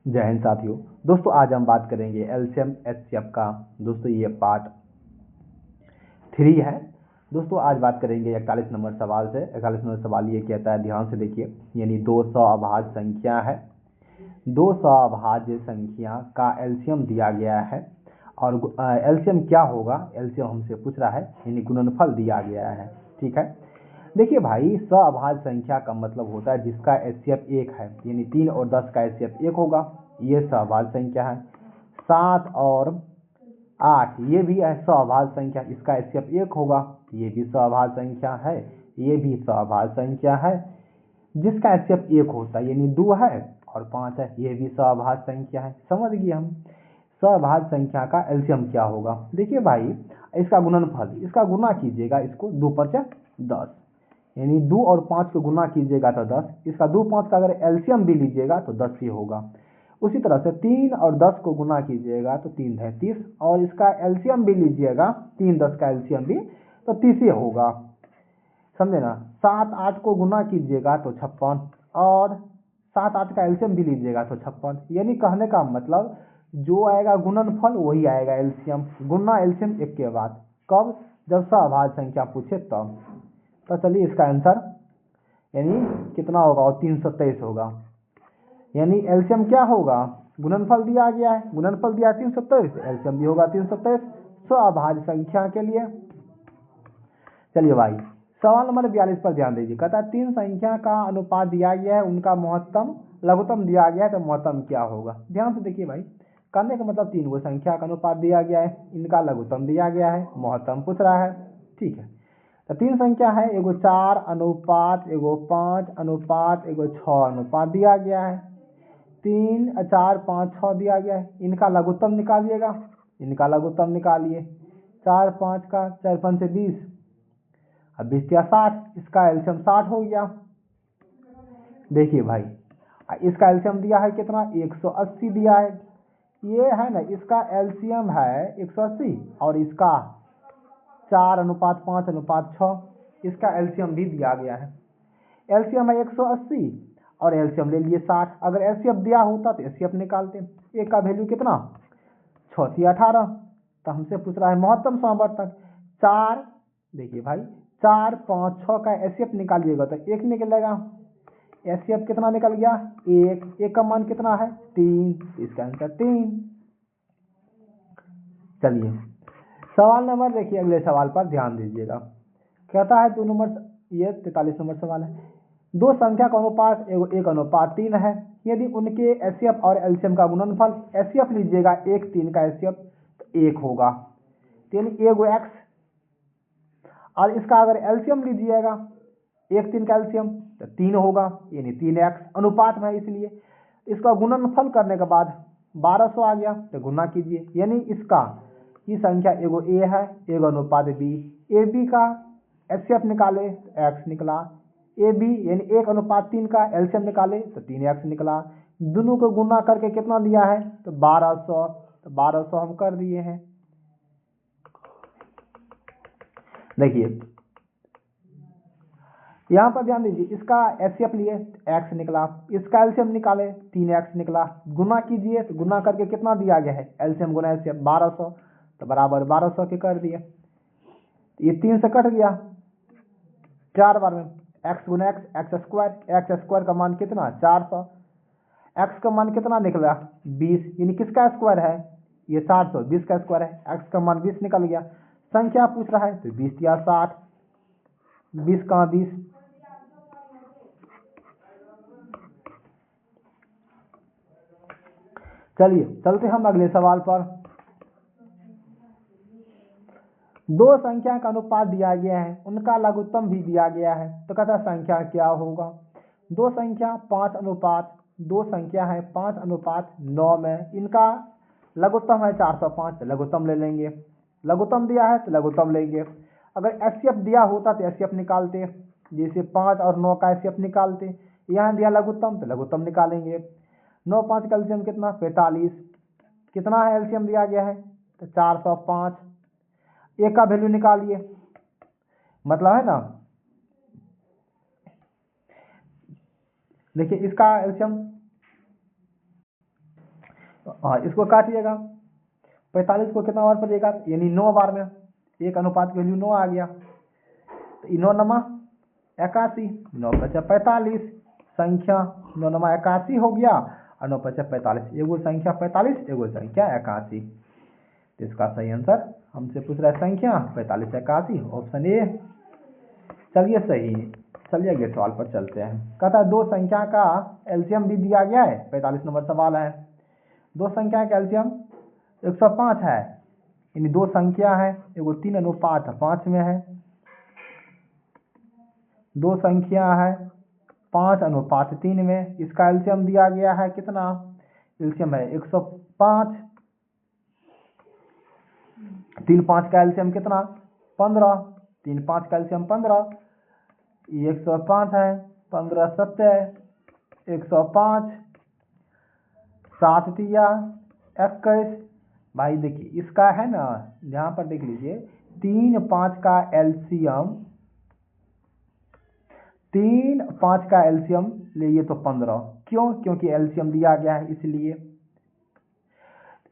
जय हिंद साथियों। दोस्तों आज हम बात करेंगे एलसीएम एचसीएफ का। दोस्तों ये पार्ट 3 है। दोस्तों आज बात करेंगे 41 नंबर सवाल से। 41 नंबर सवाल ये कहता है, ध्यान से देखिए, यानी 200 अभाज्य संख्या है। 200 अभाज्य संख्या का एलसीएम दिया गया है और एलसीएम क्या होगा, एलसीएम हमसे पूछ रहा है, यानी गुणनफल दिया गया है। ठीक है, देखिए भाई, सअभाज्य संख्या का मतलब होता है जिसका एचसीएफ 1 है, यानी 3 और 10 का एचसीएफ 1 होगा, ये सअभाज्य संख्या है। 7 और 8 ये भी है सअभाज्य संख्या, इसका एचसीएफ 1 होगा, ये भी सअभाज्य संख्या है, ये भी सअभाज्य संख्या है। जिसका एचसीएफ 1 होता है यानी 2 है और 5 है, ये भी सअभाज्य संख्या है। समझ गए हम। सअभाज्य संख्या का एलसीएम क्या होगा? देखिए भाई, इसका गुणनफल, इसका गुना कीजिएगा, इसको 2 पर 10, यानी 2 और 5 को गुना कीजिएगा तो 10। इसका 2 5 का अगर एलसीएम भी लीजिएगा तो 10 ही होगा। उसी तरह से 3 और 10 को गुना कीजिएगा तो 3 है 30, और इसका एलसीएम भी लीजिएगा, 3 10 का एलसीएम भी, तो 30 ही होगा। समझे ना। 7 8 को गुना कीजिएगा तो 56, और 7 8 का एलसीएम भी लीजिएगा तो 56। यानी कहने का मतलब जो आएगा गुणनफल वही आएगा एलसीएम। गुना एलसीएम एक के बाद, कब? जब सअभाज्य संख्या पूछे तब। तो चलिए इसका आंसर यानी कितना होगा, और 323 होगा। यानी एलसीएम क्या होगा? गुणनफल दिया गया है, गुणनफल दिया 327, एलसीएम भी होगा 327 सअभाज्य संख्या के लिए। चलिए भाई, सवाल नंबर 42 पर ध्यान दीजिए। कहता है 3 संख्या का अनुपात दिया गया है, उनका महत्तम लघुत्तम दिया गया है, तो महत्तम क्या होगा? ध्यान से देखिए भाई, कहने का मतलब 3 को संख्या का अनुपात दिया गया है, इनका लघुत्तम दिया गया है, महत्तम पूछ रहा है। ठीक है, तो 3 संख्या है, एगो 4 अनुपात, एगो 5 अनुपात, एगो 6 अनुपात दिया गया है। 3 4 5 6 दिया गया है, इनका लघुत्तम निकालिएगा, इनका लघुत्तम निकालिए। 4 5 का 4 5 से 20, अब 20 या 60, इसका एलसीएम 60 हो गया। देखिए भाई, इसका एलसीएम दिया है कितना? 180 दिया है। ये है ना, इसका एलसीएम है 180, और इसका 4 अनुपात 5 अनुपात 6, इसका एलसीएम भी दिया गया है। एलसीएम है 180 और एलसीएम ले लिए 60। अगर एचसीएफ दिया होता तो एचसीएफ निकालते। एक का वैल्यू कितना? 6 18। तो हमसे पूछ रहा है महत्तम समवर्तक 4। देखिए भाई, 4 5 6 का एचसीएफ निकालिएगा तो 1 निकलेगा। एचसीएफ कितना निकल गया? 1। 1 का मान कितना है? 3। इसका आंसर 3। चलिए सवाल नंबर देखिए, अगले सवाल पर ध्यान दीजिएगा। कहता है 2 नंबर, ये 43 नंबर सवाल है। 2 संख्या का अनुपात 1:3 है, यदि उनके एचसीएफ और एलसीएम का गुणनफल, एचसीएफ लीजिएगा 1 3 का एचसीएफ तो 1 होगा, यानी एगो एक्स, और इसका अगर एलसीएम लीजिएगा 1 3 का एलसीएम तो 3 होगा, यानी 3x अनुपात में, इसलिए इसका गुणनफल करने के बाद 1200 आ गया, तो गुना कीजिए। यानी इसका की संख्या एगो ए है, एगो अनुपात बी, ए बी का एचसीएफ निकाले तो एक्स निकला, ए बी यानी 1:3 का एलसीएम निकाले तो 3x निकला। दोनों को गुना करके कितना दिया है? तो 1200, तो 1200 हम कर दिए हैं। देखिए यहाँ पर ध्यान दीजिए, इसका एचसीएफ लिए एक्स निकला, इसका एलसीएम निकाले 3x निकला, गुना कीजिए तो गुना करके कितना दिया गया है? एलसीएम गुना एचसीएफ 1200, तो बराबर 1200 के कर दिए। ये 3 से कट गया 4 बार में, एक्स गुना एक्स, एक्स स्क्वायर का मान कितना? 400। एक्स का मान कितना निकला? 20, यानी किसका स्क्वायर है? ये 400, 20 का स्क्वायर है, एक्स का मान 20 निकल गया। संख्या पूछ रहा है तो 20 या 60, 20 का 20। चलिए चलते हम अगले सवाल पर। 2 संख्या का अनुपात दिया गया है, उनका लघुत्तम भी दिया गया है, तो कहता संख्या क्या होगा? 2 संख्या 5 अनुपात, 2 संख्या है 5 अनुपात 9 में, इनका लघुत्तम है 405, लघुत्तम ले लेंगे। लघुत्तम दिया है तो लघुत्तम लेंगे। अगर एचसीएफ दिया होता तो एचसीएफ निकालते, जैसे 5 और 9 का एचसीएफ निकालते। यहाँ दिया लघुत्तम तो लघुत्तम निकालेंगे। 9 5 का एलसीएम कितना? 45। कितना है एलसीएम दिया गया है? तो 405। एक का वैल्यू निकालिए, मतलब है ना, देखिए इसका एलसीएम हाँ, इसको काटिएगा, 45 को कितना बार पड़ेगा, यानी 9 बार में, 1 अनुपात की वैल्यू 9 आ गया। तो 9 नमा 81, 9 बचा 45, संख्या 9 नमा 81 हो गया, और 9 बचा 45, एगो संख्या 45, एगो संख्या 81। तो इसका सही आंसर हमसे पूछ रहा है संख्या 45 81, ऑप्शन ए। चलिए सही, चलिए अगले सवाल पर चलते हैं। कहता है दो संख्या का एलसीएम भी दिया गया है, 45 नंबर सवाल है। दो संख्या का एलसीएम 105 है, यानी दो संख्या है, एगो 3:5 में है, दो संख्या है 5:3 में। इसका एलसीएम दिया गया है कितना, एलसीएम है 105, 3 5 का एलसीएम कितना 15, 3 5 का एलसीएम 15, ये 105 है, 15 7 105, 7 तिया 21। भाई देखिए इसका है ना, यहाँ पर देख लीजिए 3 5 का एलसीएम, 3 5 का एलसीएम लिए तो 15, क्यों, क्योंकि एलसीएम दिया गया है इसलिए।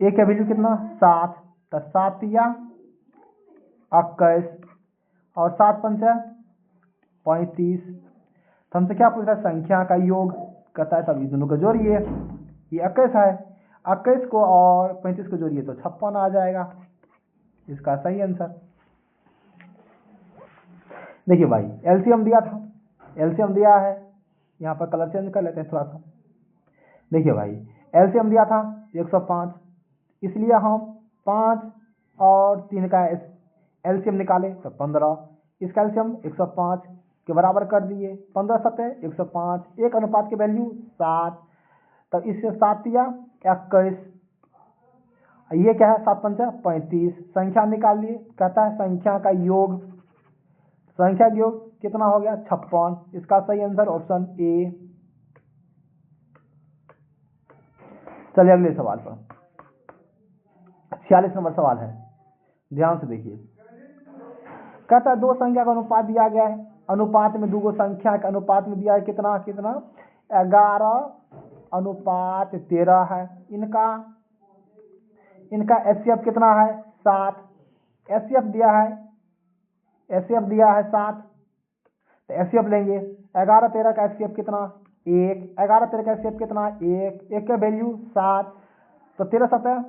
एक का वैल्यू कितना 7, तो 7 तिया 21 और 7 पंचा 35। तो हमसे क्या पूछ रहा है, संख्या का योग। कहता है तब दोनों को जोड़िए, ये 21 है, 21 को और 35 को जोड़िए तो 56 आ जाएगा, इसका सही आंसर। देखिए भाई एलसीएम दिया था, एलसीएम दिया है, यहाँ पर कलर चेंज कर लेते हैं थोड़ा सा। देखिए भाई एलसीएम दिया था 105, इसलिए हम 5 और 3 का एलसीएम निकाले तो 15, इसका एलसीएम 105 के बराबर कर दिए, 15 7 105, एक अनुपात की वैल्यू 7, तो इससे 7 दिया 21, ये क्या है 7 पंचा 35, संख्या निकाल लिए। कहता है संख्या का योग, संख्या का योग कितना हो गया 56, इसका सही आंसर ऑप्शन ए। चलिए अगले सवाल पर, 46 नंबर सवाल है, ध्यान से देखिए। कहता है दो संख्या का अनुपात दिया गया है, अनुपात में दो संख्या के अनुपात में दिया है कितना कितना 11:13 है। इनका एचसीएफ कितना है 7, एचसीएफ दिया है 7, तो एचसीएफ लेंगे 11 13 का एचसीएफ कितना 1, 11 13 का एचसीएफ कितना 1, 1 का वैल्यू 7, तो 13 7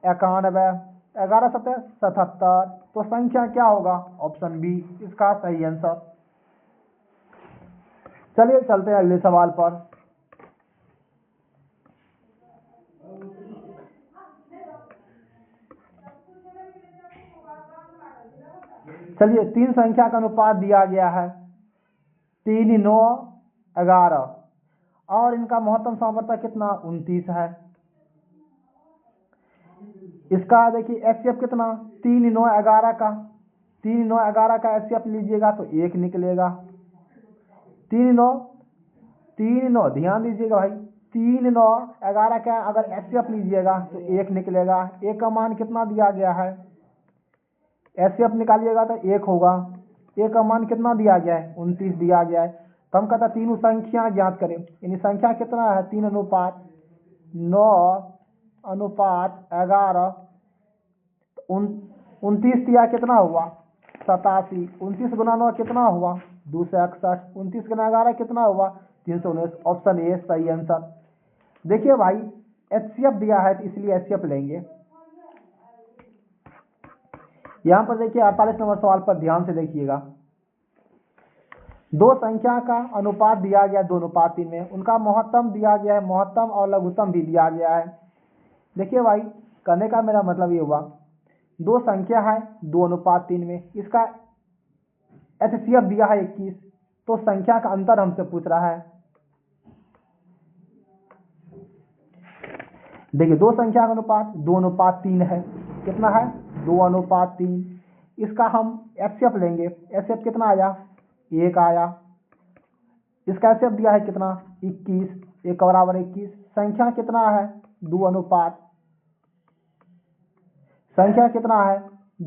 91, 11 7 77, तो संख्या क्या होगा ऑप्शन बी, इसका सही आंसर। चलिए चलते हैं अगले सवाल पर। चलिए तीन संख्या का अनुपात दिया गया है 3 9 11 और इनका महत्तम सामर्थ्य कितना 29 है। इसका देखिए एचसीएफ कितना 3 9 11 का, 3 9 11 का एचसीएफ लीजिएगा तो 1 निकलेगा, 3 9 ध्यान दीजिएगा भाई, 3 9 11 का अगर एचसीएफ लीजिएगा तो 1 निकलेगा। 1 का मान कितना दिया गया है, एचसीएफ निकालिएगा तो 1 होगा। 1 का मान कितना दिया गया है 29 दिया गया है। तो हम कहता तीनों संख्या ज्ञात करें, यानी संख्या कितना है 3 अनुपात 9 अनुपात 11, 29 दिया कितना हुआ 87, 29 गुना 9 कितना हुआ 261, 29 गुना 11 कितना हुआ 319, ऑप्शन ए सही आंसर। देखिए भाई एचसीएफ दिया है तो इसलिए एचसीएफ लेंगे। यहां पर देखिए 48 नंबर सवाल पर ध्यान से देखिएगा। दो संख्या का अनुपात दिया गया 2:3 में, उनका महत्तम दिया गया है, महत्तम और लघुत्तम भी दिया गया है। देखिए भाई कहने का मेरा मतलब ये हुआ, दो संख्या है 2:3 में, इसका एचसीएफ दिया है 21, तो संख्या का अंतर हमसे पूछ रहा है। देखिए दो संख्या का अनुपात 2:3 है, कितना है 2:3, इसका हम एचसीएफ लेंगे, एचसीएफ कितना आया 1 आया, इसका एचसीएफ दिया है कितना 21, 1 का बराबर 21, संख्या कितना है 2:3, संख्या कितना है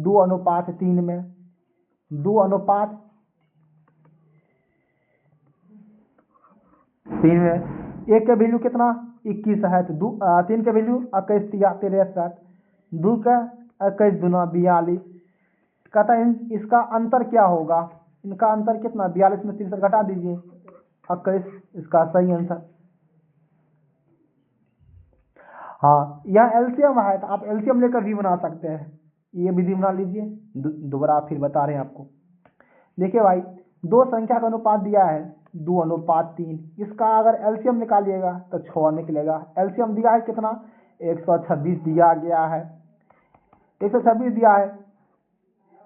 2:3 में, 2:3 में 1 का वैल्यू कितना 21 है, तो 3 का वैल्यू 21 तिया 63, 2 का 21 दूना 42। कहता है इसका अंतर क्या होगा, इनका अंतर कितना, 42 में 63 घटा दीजिए 21, इसका सही आंसर। हाँ, यह एलसीएम है तो आप एलसीएम लेकर भी बना सकते हैं, ये विधि बना लीजिए। दोबारा फिर बता रहे हैं आपको। देखिए भाई, दो संख्या का अनुपात दिया है 2:3, इसका अगर एलसीएम निकालिएगा तो 6 निकलेगा। एलसीएम दिया है कितना, 126 दिया गया है, 126 दिया है,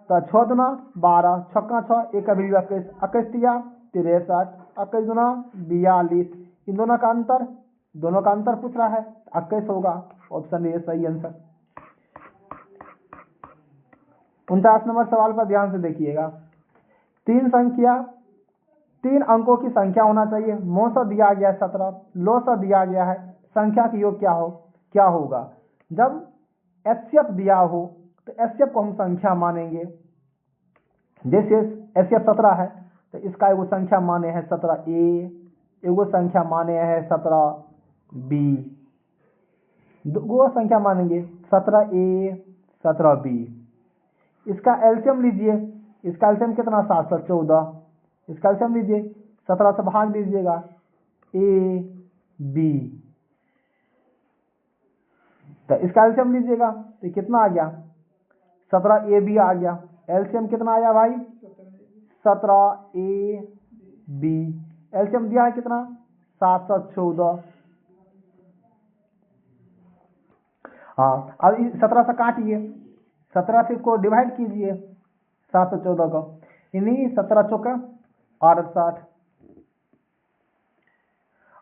तो 6 दूना 12, 6 6, 1 का वैल्यू 21, 21 दिया 63, 21 दूना 42। इन दोनों का अंतर, दोनों का अंतर पूछ रहा है, 21 होगा, ऑप्शन ए सही आंसर। 49 नंबर सवाल पर ध्यान से देखिएगा। तीन अंकों की संख्या होना चाहिए, मौसा दिया गया है 17, लोसा दिया गया है, संख्या का योग क्या होगा। जब एचसीएफ दिया हो तो एचसीएफ को हम संख्या मानेंगे, जैसे एचसीएफ 17 है तो इसका एगो संख्या माने है 17A, एगो संख्या माने है 17B, दो संख्या मानेंगे 17A 17B। इसका एलसीएम लीजिए, इसका एलसीएम कितना 714, इसका एलसीएम लीजिए 17 से भाग दीजिएगा AB, तो इसका एलसीएम लीजिएगा तो कितना आ गया 17AB आ गया। एलसीएम कितना आया भाई 17AB, एलसीएम दिया है कितना 714। हाँ, अब 17 से काटिए, 17 से इसको डिवाइड कीजिए 714 को, यानी 17 चौका 68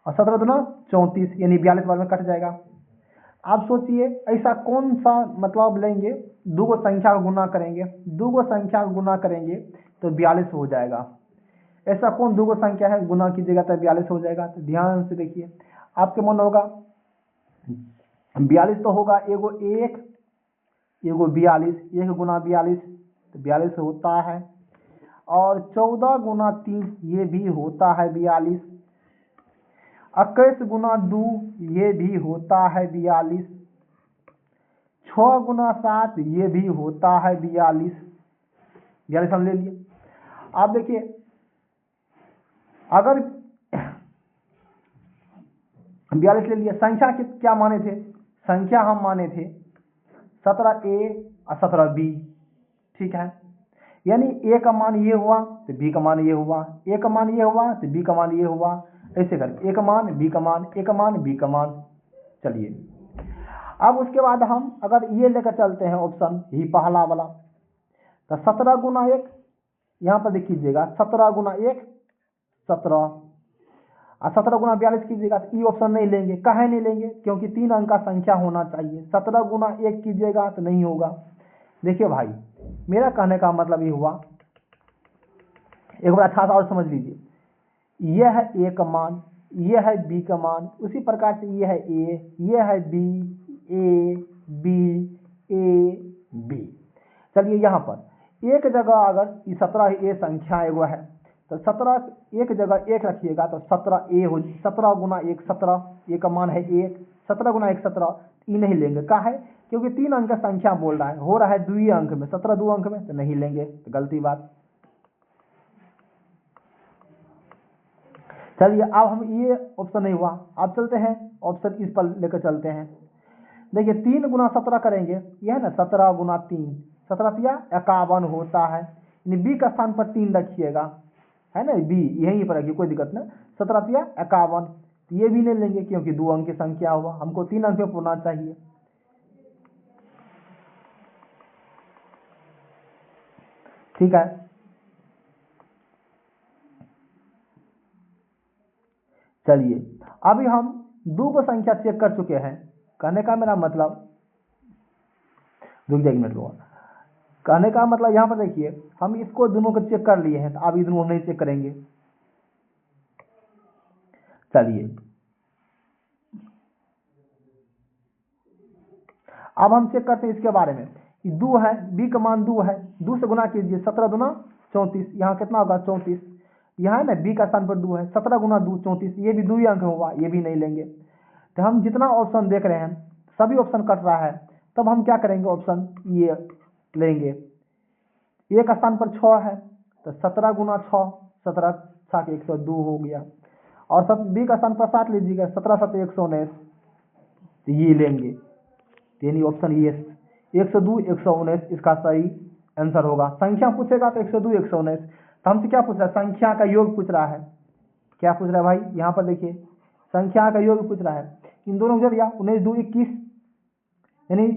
और 17 दूना 34, यानी 42 बार में कट जाएगा। आप सोचिए ऐसा कौन सा मतलब लेंगे, दो गो संख्या को गुना करेंगे, दो गो संख्या को गुना करेंगे तो 42 हो जाएगा। ऐसा कौन दो गो संख्या है गुना कीजिएगा तो 42 हो जाएगा। तो ध्यान से देखिए, आपके मन होगा 42 तो होगा एगो 1 एगो 42, 1 गुना 42 तो 42 होता है, और 14 गुना 3 ये भी होता है 42, 21 गुना 2 ये भी होता है 42, 6 गुना 7 ये भी होता है 42। 42 हम ले लिए। आप देखिए, अगर 42 ले लिए, संख्या क्या माने थे, संख्या हम माने थे 17A और 17B, ठीक है। यानी A का मान ये हुआ तो B का मान ये हुआ, A का मान ये हुआ तो B का मान ये हुआ, ऐसे करके A का मान B का मान, A का मान B का मान। चलिए, अब उसके बाद हम अगर ये लेकर चलते हैं ऑप्शन ही पहला वाला, तो 17 गुना 1, यहाँ पर देख कीजिएगा 17 गुना 1 17 और 17 गुना 42 कीजिएगा तो ये ऑप्शन नहीं लेंगे। काहे नहीं लेंगे, क्योंकि 3 अंक का संख्या होना चाहिए। 17 गुना 1 कीजिएगा तो नहीं होगा। देखिए भाई, मेरा कहने का मतलब ये हुआ, एक बार अच्छा सा और समझ लीजिए, यह है A का मान, यह है B का मान, उसी प्रकार से यह है A, यह है B, A B A B। चलिए, यहाँ पर एक जगह अगर 17A संख्या एगो है तो 17 एक जगह 1 रखिएगा तो 17A हो, 17 गुना 1 17, A का मान है 1, 17 गुना 1 17, ये नहीं लेंगे। का है, क्योंकि 3 अंक का संख्या बोल रहा है, हो रहा है 2 अंक में, 17 2 अंक में, तो नहीं लेंगे, तो गलती बात। चलिए, अब हम ये ऑप्शन नहीं हुआ, अब चलते हैं ऑप्शन इस पर लेकर चलते हैं। देखिए, 3 गुना 17 करेंगे, यह है ना 17 गुना 3, 17 या 51 होता है, यानी B का स्थान पर 3 रखिएगा, है ना, B यहीं पर रखिए, कोई दिक्कत नहीं। 17 या 51, ये भी नहीं लेंगे क्योंकि 2 अंक की संख्या हुआ, हमको 3 अंक में पूर्णा चाहिए। ठीक है, चलिए, अभी हम 2 को संख्या चेक कर चुके हैं। कहने का मेरा मतलब, रुक जाइए, मिनट रुको, कहने का मतलब यहाँ पर देखिए, हम इसको दोनों को चेक कर लिए हैं, तो अब ये दोनों हम नहीं चेक करेंगे। चलिए, अब हम चेक करते हैं इसके बारे में। 2 है, B का मान 2 है, 2 से गुना कीजिए, 17 दूना 34, यहाँ कितना होगा 34, यहाँ है ना B का स्थान पर 2 है, 17 गुना 2 34, ये भी 2 अंक हुआ, ये भी नहीं लेंगे। तो हम जितना ऑप्शन देख रहे हैं सभी ऑप्शन कट रहा है, तब हम क्या करेंगे, ऑप्शन ये लेंगे। एक स्थान पर 6 है तो 17 गुना 6, 17 7 102 हो गया। और बी का स्थान पर 7 लीजिएगा, 17 7 119, तो ये लेंगे। यानी ऑप्शन ये 102 119 इसका सही आंसर होगा। संख्या पूछेगा तो 102 119, तो हमसे क्या पूछ रहा है, संख्या का योग पूछ रहा है। क्या पूछ रहा है भाई, यहाँ पर देखिए संख्या का योग पूछ रहा है। इन दोनों को जोड़ दिया, 19 2 21, यानी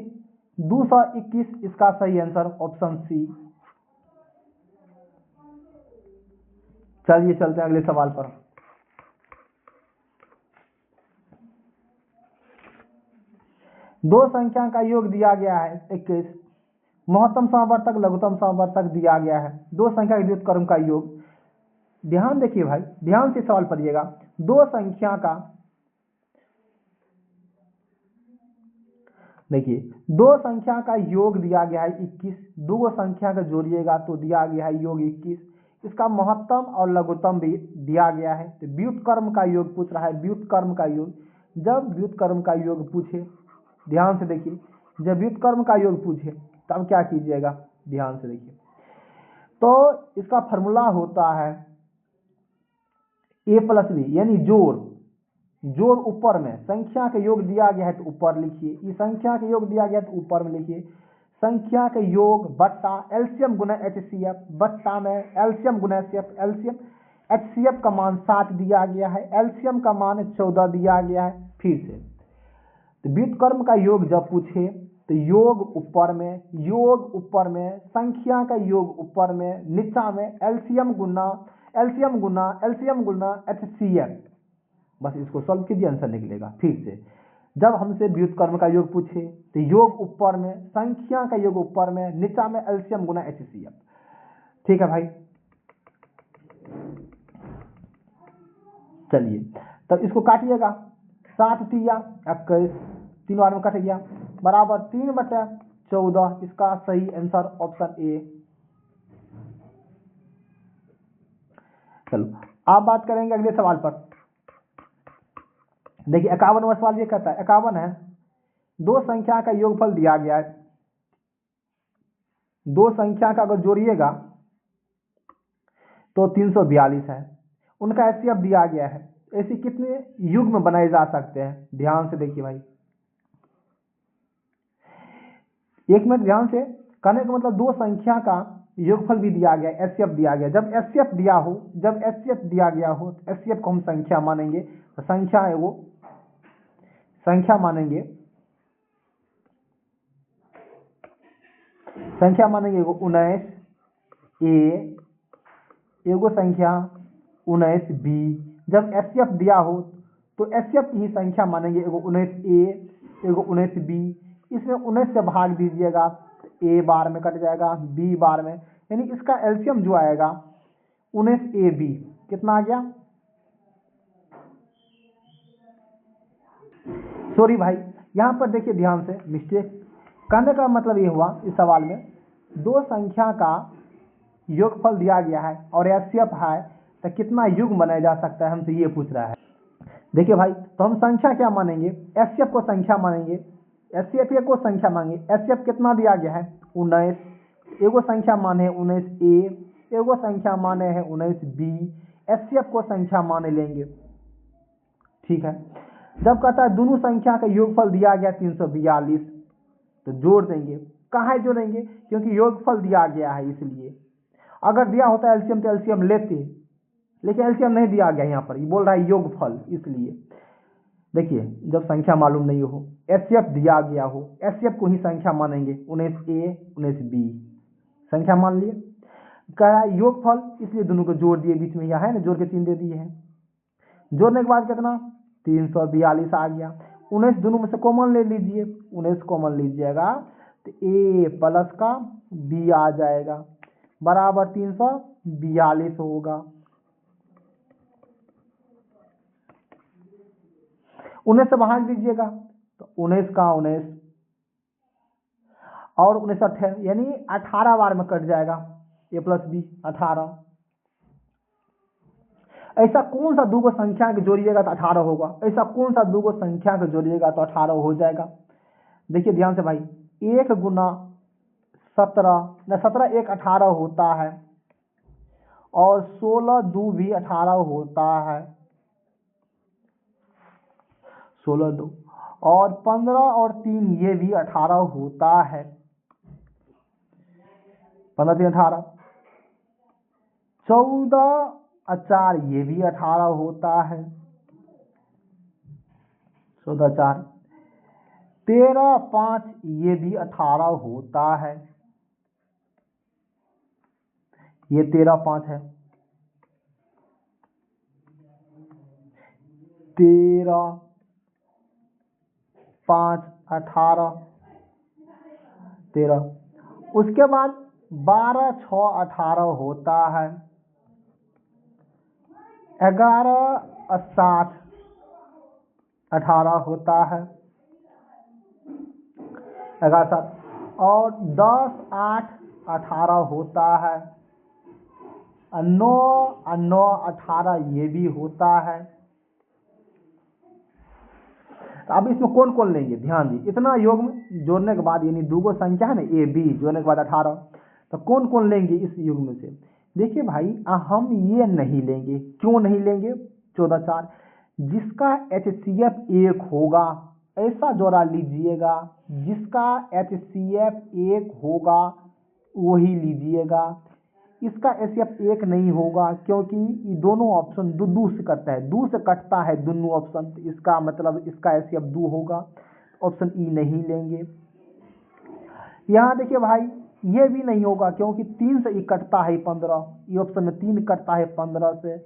221 इसका सही आंसर ऑप्शन सी। चलिए चलते हैं अगले सवाल पर। दो संख्या का योग दिया गया है 21, महत्तम समावर्तक लघुत्तम समावर्तक दिया गया है। दो संख्या के व्युत्क्रम का योग, ध्यान देखिए भाई, ध्यान से सवाल पढ़िएगा। दो संख्या का, देखिए दो संख्या का योग दिया गया है 21, दो संख्या का जोड़िएगा तो दिया गया है योग 21। इसका महत्तम और लघुत्तम भी दिया गया है, तो व्युत्क्रम का योग पूछ रहा है, व्युत्क्रम का योग। जब व्युत्क्रम का योग पूछे, ध्यान से देखिए, जब व्युत्क्रम का योग पूछे तब क्या कीजिएगा, ध्यान से देखिए। तो इसका फॉर्मूला होता है a प्लस बी, यानी जोड़। जोड़ ऊपर में, संख्या का योग दिया गया है तो ऊपर लिखिए, ये संख्या का योग दिया गया है तो ऊपर में लिखिए। संख्या का योग बट्टा एलसीएम गुना एचसीएफ, बट्टा में एलसीएम गुना एचसीएफ। एलसीएम एचसीएफ का मान 7 दिया गया है, एलसीएम का मान 14 दिया गया है। फिर से तो व्युत्क्रम का योग जब पूछे तो योग ऊपर में, योग ऊपर में, संख्या का योग ऊपर में, नीचा में एलसीएम गुना एलसीएम गुना एलसीएम गुना एचसीएफ। बस इसको सॉल्व कीजिए, आंसर निकलेगा। फिर से जब हमसे व्युत्क्रम का योग पूछे तो योग ऊपर में, संख्या का योग ऊपर में, नीचा में एलसीएम गुना एचसीएफ। ठीक है भाई, चलिए तब इसको काटिएगा। 7 तिया 21, 3 बार में कट गया, बराबर 3/14 इसका सही आंसर ऑप्शन ए। चलो आप बात करेंगे अगले सवाल पर। देखिए 51 नंबर सवाल ये कहता है, 51 है, दो संख्या का योगफल दिया गया है। दो संख्या का अगर जोड़िएगा तो 342 है। उनका एचसीएफ दिया गया है। ऐसे कितने युग्म बनाए जा सकते हैं, ध्यान से देखिए भाई। एक मिनट ध्यान से, कहने का मतलब दो संख्या का योगफल भी दिया गया, एचसीएफ दिया गया। जब एचसीएफ दिया हो, जब एचसीएफ दिया गया हो, एचसीएफ को हम संख्या मानेंगे, तो संख्या है वो संख्या मानेंगे, संख्या मानेंगे वो 19 ए, एगो संख्या 19 बी। जब एचसीएफ दिया हो तो एचसीएफ की ही संख्या मानेंगे, एगो 19 ए, एगो 19 बी। इसमें 19 से भाग दीजिएगा तो ए बार में कट जाएगा, बी बार में, यानी इसका एलसीएम जो आएगा 19 ए बी, कितना आ गया, सॉरी भाई यहाँ पर देखिए ध्यान से, मिस्टेक। कहने का मतलब ये हुआ इस सवाल में, दो संख्या का योगफल दिया गया है और एचसीएफ है, तो कितना युग्म बनाया जा सकता है, हमसे ये पूछ रहा है। देखिए भाई, तो हम संख्या क्या मानेंगे, एचसीएफ को संख्या मानेंगे, एचसीएफ को संख्या मानेंगे। एचसीएफ कितना दिया गया है 19, एगो संख्या माने है 19 ए, एगो संख्या माने है 19 बी। एचसीएफ को संख्या माने लेंगे, ठीक है। जब कहता है दोनों संख्या का योगफल दिया गया 342, तो जोड़ देंगे। कहाँ जोड़ेंगे, क्योंकि योगफल दिया गया है इसलिए। अगर दिया होता एलसीएम तो एलसीएम लेते, लेकिन एलसीएम नहीं दिया गया, यहाँ पर ये बोल रहा है योगफल, इसलिए। देखिए जब संख्या मालूम नहीं हो, एचसीएफ दिया गया हो, एचसीएफ को ही संख्या मानेंगे, 19 ए 19 बी संख्या मान लिए। कह रहा है योगफल, इसलिए दोनों को जोड़ दिए, बीच में यहाँ है ना जोड़ के चिन्ह दे दिए हैं। जोड़ने के बाद कितना 342 आ गया। 19 दोनों में से कॉमन ले लीजिए, 19 कॉमन लीजिएगा तो ए प्लस का बी आ जाएगा, बराबर 342 होगा। 19 से भाग दीजिएगा तो 19 का 19 और 19 18, यानी 18 बार में कट जाएगा, ए प्लस बी 18। ऐसा कौन सा दो को संख्या के जोड़िएगा तो 18 होगा, ऐसा कौन सा दो को संख्या के जोड़िएगा तो 18 हो जाएगा। देखिए ध्यान से भाई, 1 गुना 17 न 17 1 18 होता है, और 16 2 भी 18 होता है, 16 2, और 15 और 3 ये भी 18 होता है, 15 3 18, 14 और 4 ये भी 18 होता है, 14 4, 13 5 ये भी 18 होता है, ये 13 5 है, 13 5 18 13। उसके बाद 12 6 18 होता है, 11 7 18 होता है, 11 7, और 10 8 18 होता है, 9 9 18 ये भी होता है। अब इसमें कौन कौन लेंगे, ध्यान दी, इतना योग में जोड़ने के बाद, यानी दो संख्या है ना ए बी, जोड़ने के बाद 18, तो कौन कौन लेंगे इस युग में से। देखिए भाई, हम ये नहीं लेंगे, क्यों नहीं लेंगे, 14 4, जिसका HCF 1 होगा ऐसा जोड़ा लीजिएगा, जिसका HCF 1 होगा वही लीजिएगा। इसका HCF 1 नहीं होगा, क्योंकि ये दोनों ऑप्शन दो से कटता है, दो से कटता है दोनों ऑप्शन, तो इसका मतलब इसका HCF 2 होगा, ऑप्शन ई नहीं लेंगे। यहाँ देखिए भाई, ये भी नहीं होगा, क्योंकि 3 से ये कटता है 15, ये ऑप्शन में 3 कटता है 15 से,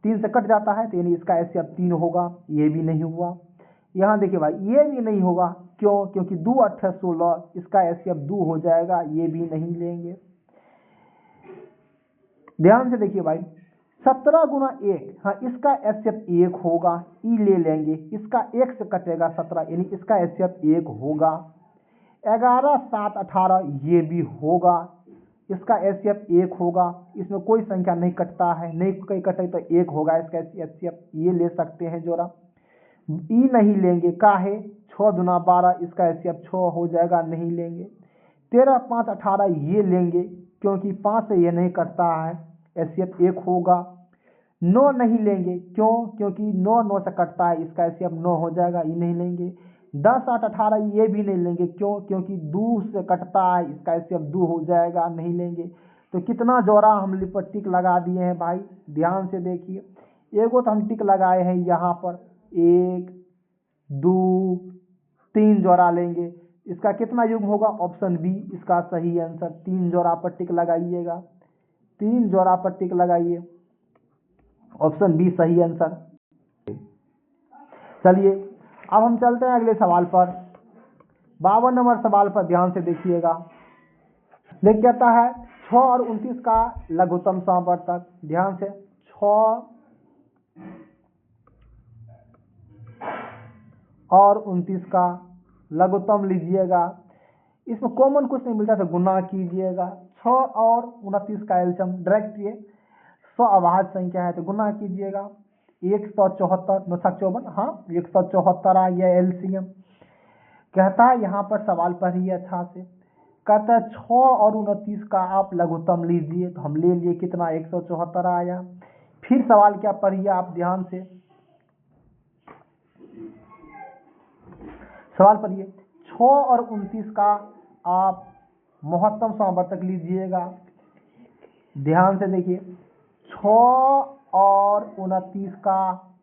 3 से कट जाता है, तो यानी इसका HCF 3 होगा, ये भी नहीं हुआ। यहाँ देखिए भाई, ये भी नहीं होगा, क्यों, क्योंकि 2 8 16, इसका HCF 2 हो जाएगा, ये भी नहीं लेंगे। ध्यान से देखिए भाई, 17 गुना 1, हाँ इसका HCF 1 होगा, ई ले लेंगे, इसका 1 से कटेगा 17, यानी इसका HCF 1 होगा। 11 7 18 ये भी होगा, इसका HCF 1 होगा, इसमें कोई संख्या नहीं कटता है, नहीं कोई कटे तो 1 होगा इसका HCF, ये ले सकते हैं जोड़ा। ई नहीं लेंगे, काहे, 6 दुना 12, इसका HCF 6 हो जाएगा, नहीं लेंगे। 13 5 18 ये लेंगे, क्योंकि 5 से ये नहीं कटता है, HCF 1 होगा। 9 नहीं लेंगे, क्यों, क्योंकि 9 9 से कटता है, इसका HCF 9 हो जाएगा, ये नहीं लेंगे। 10 8 18 ये भी नहीं लेंगे, क्यों, क्योंकि 2 से कटता है, इसका HCF 2 हो जाएगा, नहीं लेंगे। तो कितना जोड़ा हम पर टिक लगा दिए हैं भाई, ध्यान से देखिए। एगो तो हम टिक लगाए हैं यहाँ पर, 1 2 3 जोड़ा लेंगे, इसका कितना युग्म होगा, ऑप्शन बी इसका सही आंसर। 3 जोड़ा पर टिक लगाइएगा, 3 जोड़ा पर टिक लगाइए, ऑप्शन बी सही आंसर। चलिए अब हम चलते हैं अगले सवाल पर। 52 नंबर सवाल पर ध्यान से देखिएगा। देख कहता है 6 और 29 का लघुत्तम समवर्तक। ध्यान से, 6 और 29 का लघुत्तम लीजिएगा। इसमें कॉमन कुछ नहीं मिलता, तो गुना कीजिएगा। 6 और 29 का एलसीएम डायरेक्ट, ये 100 अभाज्य संख्या है, तो गुना कीजिएगा। 174 9 54, हाँ 174 आ गया एलसीएम। कहता है यहाँ पर सवाल पढ़िए अच्छा से, कहता है 6 और 29 का आप लघुत्तम लीजिए, तो हम ले लिए, कितना 174 आया। फिर सवाल क्या पढ़िए आप ध्यान से, सवाल पढ़िए, 6 और 29 का आप महत्तम समवर्तक लीजिएगा। ध्यान से देखिए, 6 और 29 का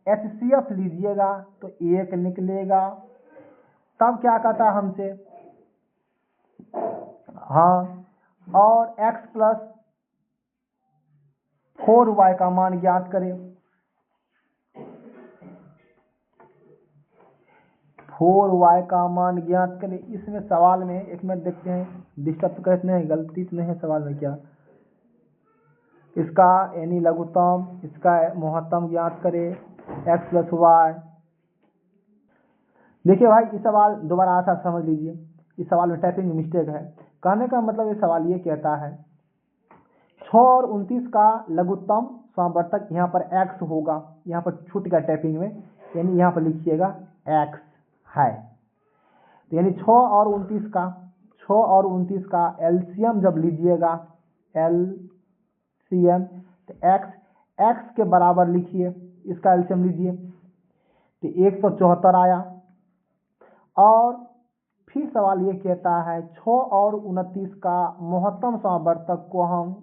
HCF लीजिएगा तो 1 निकलेगा। तब क्या कहता है हमसे, हाँ, और x प्लस 4y का मान ज्ञात करें। 4y का मान ज्ञात करें। इसमें सवाल में एक मिनट देखते हैं, डिस्टर्ब तो कहते हैं, गलती तो नहीं है सवाल में क्या, इसका यानी लघुत्तम, इसका महत्तम ज्ञात करें, x प्लस वाई। देखिए भाई, इस सवाल दोबारा आशा समझ लीजिए, इस सवाल में टाइपिंग मिस्टेक है। कहने का मतलब ये सवाल ये कहता है 6 और 29 का लघुत्तम समवर्तक यहाँ पर x होगा, यहाँ पर छूट गया टाइपिंग में, यानी यहाँ पर लिखिएगा x है। तो यानी 6 और 29 का एलसीएम जब लीजिएगा, एलसीएम, तो x के बराबर लिखिए, इसका एलसीएम लीजिए तो 174 आया। और फिर सवाल ये कहता है 6 और 29 का महत्तम समवर्तक को हम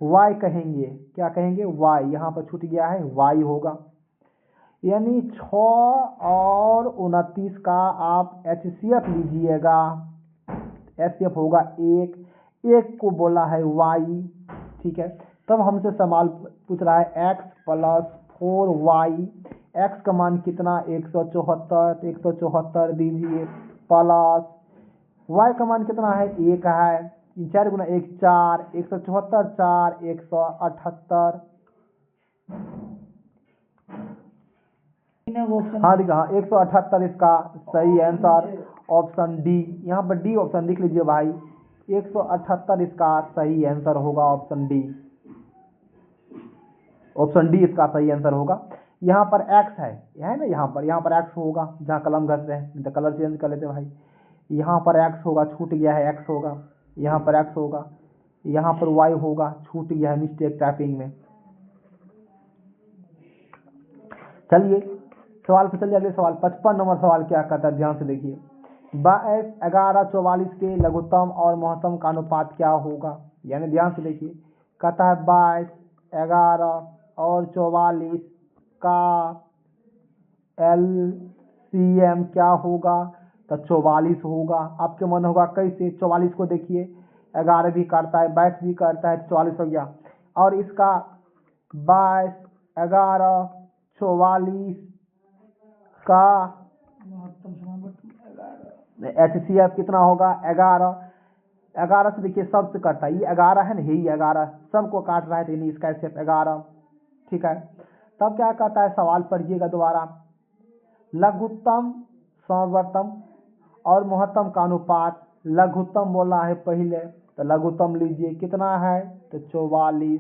y कहेंगे, क्या कहेंगे, y, यहाँ पर छूट गया है, y होगा। यानी 6 और 29 का आप HCF लीजिएगा, HCF होगा 1 को बोला है y, ठीक है। तब हमसे सवाल पूछ रहा है x + 4y, x का मान कितना 174, 174 दीजिए, प्लस y का मान कितना है 1 है, 4 गुना 1 4, 174 4 178। हाँ देखिए, हाँ 178 इसका सही आंसर, ऑप्शन डी, यहाँ पर डी ऑप्शन लिख लीजिए भाई, 178 इसका सही आंसर होगा, ऑप्शन डी, ऑप्शन डी इसका सही आंसर होगा। यहाँ पर x है ना, यहाँ पर x होगा, जहाँ कलम घस रहे हैं, तो कलर चेंज कर लेते भाई, यहाँ पर x होगा, छूट गया है, x होगा, यहाँ पर x होगा, यहाँ पर y होगा, छूट गया है मिस्टेक टाइपिंग में। चलिए सवाल पर चलिए, अगले सवाल 55 नंबर सवाल क्या कहता है, ध्यान से देखिए। 22, 11, 44 के लघुत्तम और महत्तम का अनुपात क्या होगा, यानी ध्यान से देखिए, कहता है 22, 11 और 44 का LCM क्या होगा, तो 44 होगा। आपके मन होगा कैसे, 44 को देखिए, 11 भी काटता है, 22 भी काटता है, 44 हो गया। और इसका 22, 11, 44 का HCF कितना होगा, 11 से देखिए सबसे कटता है, ये 11 है ना, यही 11 सबको काट रहा है, तो यानी इसका HCF 11, ठीक है। तब क्या कहता है, सवाल पढ़िएगा दोबारा, लघुत्तम समवर्तम और महत्तम का अनुपात, लघुत्तम बोला है पहले, तो लघुत्तम लीजिए, कितना है, तो 44,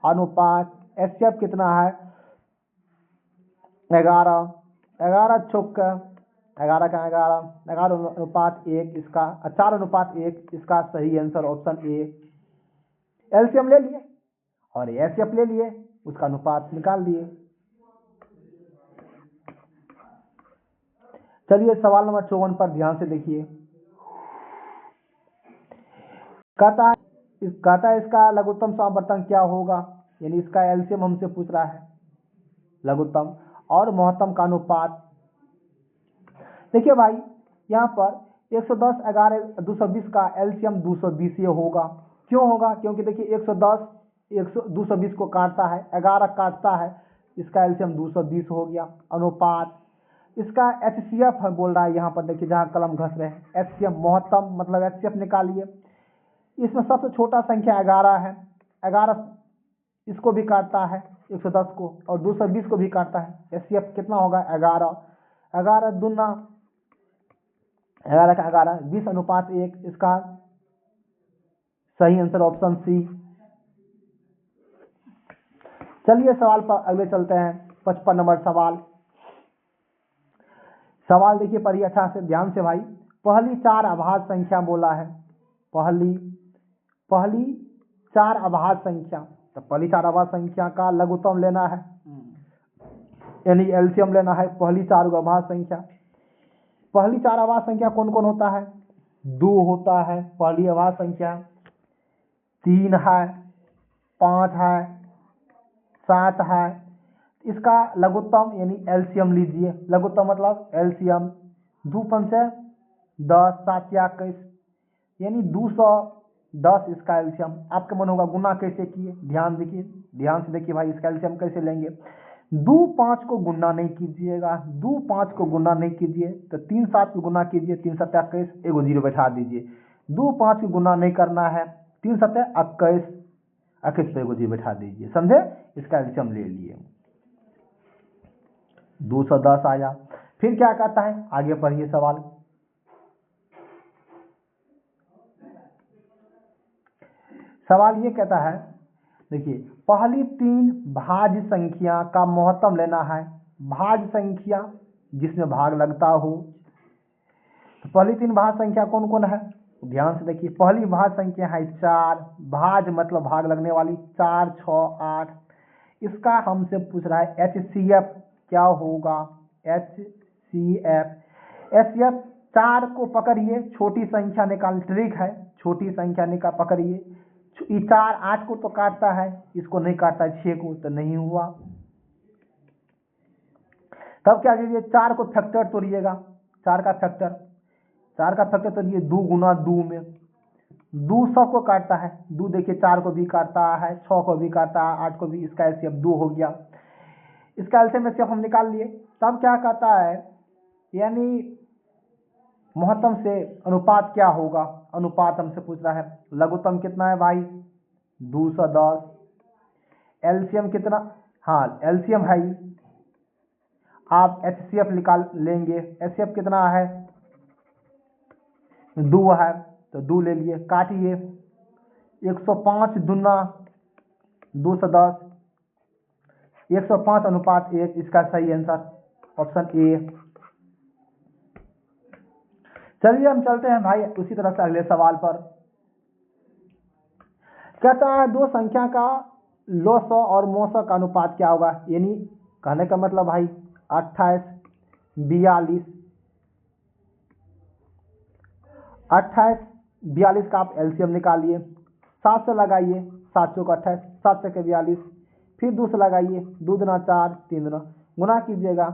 अनुपात HCF कितना है 11, 11 चौका 11 का 11 अनुपात 1, इसका 4 अनुपात 1, इसका सही आंसर ऑप्शन ए। एलसीएम ले लिए और एचसीएफ ले लिए, उसका अनुपात निकाल दिए। चलिए सवाल नंबर 54 पर ध्यान से देखिए, कहता है इसका लघुत्तम समवर्तन क्या होगा, यानी इसका एलसीएम हमसे पूछ रहा है, लघुत्तम और महत्तम का अनुपात। देखिए भाई यहाँ पर 110, 11, 220 का एलसीएम 220 ये होगा। क्यों होगा, क्योंकि देखिए 110 220 को काटता है, 11 काटता है, इसका एलसीएम 220 हो गया। अनुपात इसका एचसीएफ है बोल रहा है, यहाँ पर देखिए जहाँ कलम घस रहे हैं, एचसीएफ महत्तम मतलब एचसीएफ निकालिए। इसमें सबसे छोटा संख्या 11 है, 11 इसको भी काटता है 110 को, और 220 को भी काटता है। एचसीएफ कितना होगा 11, 11 दूना 11 का 11, 20 अनुपात 1, इसका सही आंसर ऑप्शन सी। चलिए सवाल पर अगले चलते हैं, 55 नंबर सवाल देखिए पढ़िए अच्छा से ध्यान से भाई। पहली 4 अभाज्य संख्या बोला है, पहली 4 अभाज्य संख्या, तो पहली 4 अभाज्य संख्या का लघुत्तम लेना है, यानी एलसीएम लेना है। पहली 4 अभाज्य संख्या, पहली 4 अभाज्य संख्या कौन कौन होता है, 2 होता है पहली अभाज्य संख्या, 3 है, 5 है, 7 है। इसका लघुत्तम यानी एलसीएम लीजिए, लघुत्तम मतलब एलसीएम, 2 पंचे 10, 7 या 21, यानी 210 इसका एलसीएम। आपका मन होगा गुना कैसे किए, ध्यान से देखिए भाई, इसका एलसीएम कैसे लेंगे। 2 5 को गुना नहीं कीजिएगा, 2 5 को गुना नहीं कीजिए, तो 3 7 को गुना कीजिए, 3 7 21, एगो 0 बैठा दीजिए। 2 5 को गुना नहीं करना है, 3 7 21, 21 पे एगो 0 बैठा दीजिए, समझे, इसका एलसीएम ले लिए, 210 आया। फिर क्या कहता है, आगे पढ़िए सवाल। सवाल ये कहता है, देखिए पहली 3 भाज्य संख्या का महत्तम लेना है। भाज्य संख्या जिसमें भाग लगता हो, तो पहली 3 भाज्य संख्या कौन कौन है? ध्यान से देखिए, पहली भाज्य संख्या है 4, भाज्य मतलब भाग लगने वाली, 4, 6, 8। इसका हमसे पूछ रहा है HCF क्या होगा? HCF, HCF 4 को पकड़िए, छोटी संख्या निकाल, ट्रिक है, छोटी संख्या निकाल पकड़िए। 4 8 को तो काटता है, इसको नहीं काटता 6 को, तो नहीं हुआ। तब क्या कीजिए, 4 को फैक्टर तोड़िएगा, 4 का फैक्टर तोड़िए, 2 गुना 2 में 2 सब को काटता है, 2 देखिए 4 को भी काटता है, 6 को भी काटता है, 8 को भी। इसका एलसीएम 2 हो गया। इसका एलसीएम एचसीएफ हम निकाल लिए। तब क्या कहता है, यानी महत्तम से अनुपात क्या होगा? अनुपात हमसे पूछ रहा है। लघुत्तम कितना है भाई? 210। एलसीएम कितना? हाँ एलसीएम है ही। आप एचसीएफ निकाल लेंगे। एचसीएफ कितना है? 2 है, तो 2 ले लिए, काटिए। 105 दूना 210, 105:1। इसका सही आंसर ऑप्शन ए। चलिए हम चलते हैं भाई उसी तरह से अगले सवाल पर। कहता है 2 संख्या का लॉसो और मोसो का अनुपात क्या होगा? यानी कहने का मतलब भाई 28 42, 28 42 का आप एलसीएम निकालिए। 7 से लगाइए, 7 चौक 28, 7 से 42, फिर 2 से लगाइए, 2 दूना 4, 3 दूना, गुना कीजिएगा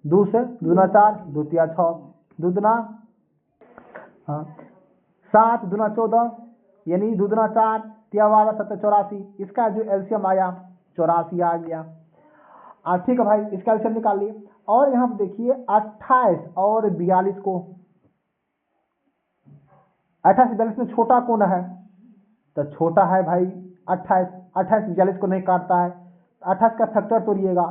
2 से, 2 दूना 4, 2 तिया 6, 2 दूना 7, दूना 14, यानी 2 दूना 4, तिया 12, 7 84। इसका जो एलसीएम आया 84 आ गया। ठीक है भाई, इसका एलसीएम निकाल लिए। और यहाँ पे देखिए 28 और 42 को, 28 42 में छोटा कौन है? तो छोटा है भाई 28। 28 42 को नहीं काटता है, 28 का फैक्टर तोड़िएगा,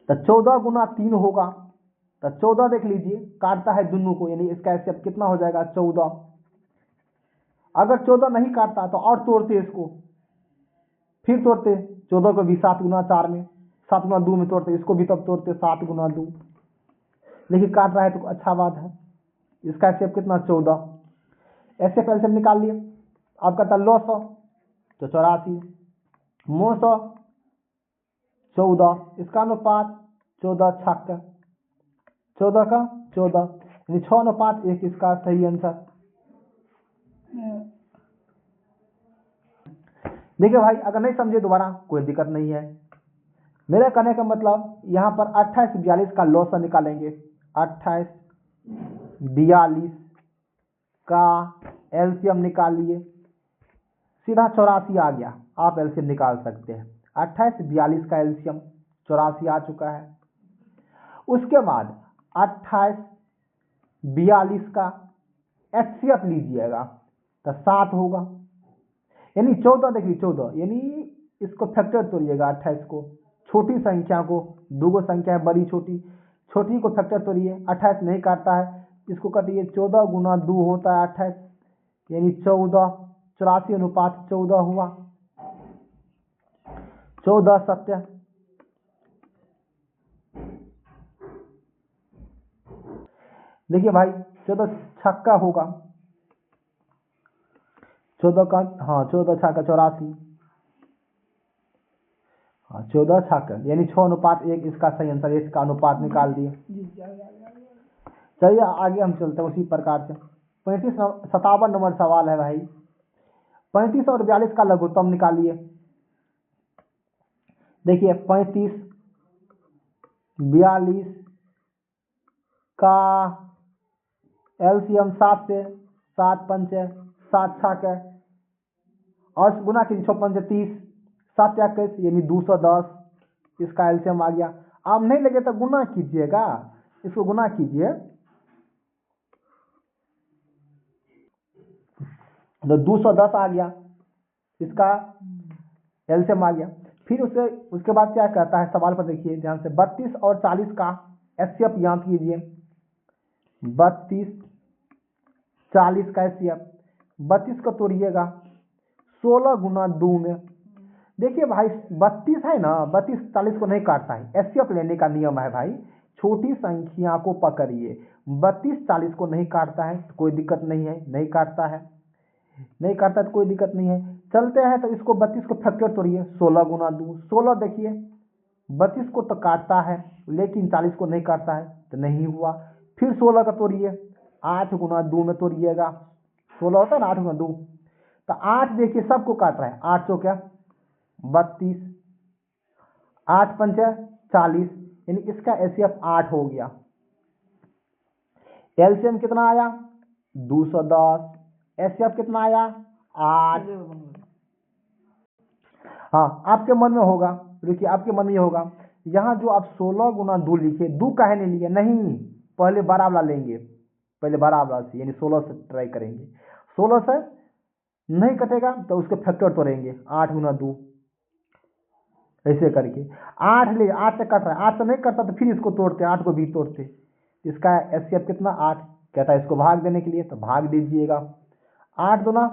तो 14 गुना 3 होगा। तो 14 देख लीजिए, काटता है दोनों को, यानी इसका एलसीएम कितना हो जाएगा? 14। अगर 14 नहीं काटता तो और तोड़ते इसको, फिर तोड़ते 14 को भी 7 गुना 4 में, 7 गुना 2 में तोड़ते, इसको भी तब तोड़ते 7 गुना 2। देखिए काट रहा है तो अच्छा बात है। इसका एलसीएम कितना? 14। ऐसे एलसीएम निकाल लिए। आपका था 900 तो 84, 900 14, इसका अनुपात 14 छक्का 14 का 14, यानी 6:1। इसका सही आंसर। देखिए भाई, अगर नहीं समझे दोबारा कोई दिक्कत नहीं है। मेरे कहने का मतलब यहाँ पर 28 42 का लॉस निकालेंगे। 28 42 का एलसीएम निकालिए, सीधा 84 आ गया। आप एलसीएम निकाल सकते हैं। 28 42 का एलसीएम 84 आ चुका है। उसके बाद 28 42 का एचसीएफ लीजिएगा तो 7 होगा, यानी 14। देखिए 14, यानी इसको फैक्टर तोड़िएगा। 28 को, छोटी संख्या को, 2 संख्या है बड़ी छोटी, छोटी को फैक्टर तोड़िए। 28 नहीं काटता है, इसको काटिए। 14 गुना 2 होता है 28, यानी 14। 84:14 हुआ। 14 सत्य। देखिए भाई 14 छक्का होगा, 14 का, हाँ 14 छक्का 84, हाँ 14 छक्का, यानी 6:1। इसका सही आंसर, इसका अनुपात निकाल दिए। चलिए आगे हम चलते हैं उसी प्रकार से। 57 नंबर सवाल है भाई। 35 और 42 का लघुत्तम निकालिए। देखिए 35 42 का एलसीएम 7 से, 7 5 7 6 और गुना कीजिए, 6 5 30, 7 21, यानी 210। इसका एलसीएम आ गया। आप नहीं लगे तो गुना कीजिएगा, इसको गुना कीजिए तो 210 आ गया। इसका एलसीएम आ गया। फिर उसके बाद क्या कहता है सवाल पर देखिए ध्यान से। 32 और 40 का एचसीएफ याद कीजिए। 32 40 का एचसीएफ 32 को तोड़िएगा 16 गुना 2 में। देखिए भाई 32 है ना, 32 40 को नहीं काटता है, एचसीएफ लेने का नियम है भाई, छोटी संख्या को पकड़िए। 32 40 को नहीं काटता है तो कोई दिक्कत नहीं है, नहीं काटता है, नहीं काटता तो कोई दिक्कत नहीं है। चलते हैं तो इसको 32 को फैक्टर तोड़िए 16 गुना 2, 16 देखिए 32 को तो काटता है लेकिन 40 को नहीं काटता है तो नहीं हुआ। फिर 16 का तोड़िए 8 गुना 2 में तोड़िएगा, 16 होता है ना 8 गुना 2, तो 8 देखिए सबको काट रहा है, 8 तो क्या 32, 8 पंचे 40, यानी इसका एचसीएफ 8 हो गया। एलसीएम कितना आया 210, एचसीएफ कितना आया 8। हाँ आपके मन में होगा, देखिए आपके मन में ये होगा यहाँ जो आप 16 गुना 2 लिखे, 2 काहे नहीं लिए, नहीं पहले बड़ा वाला लेंगे, पहले बड़ा वाला से यानी 16 से ट्राई करेंगे, 16 से नहीं कटेगा तो उसके फैक्टर तोड़ेंगे 8 गुना 2 ऐसे करके। 8 ले 8 से कट रहा है, 8 से नहीं कटता तो फिर इसको तोड़ते, 8 को भी तोड़ते, इसका एचसीएफ कितना 8, कहता है इसको भाग देने के लिए तो भाग दीजिएगा, 8 दूना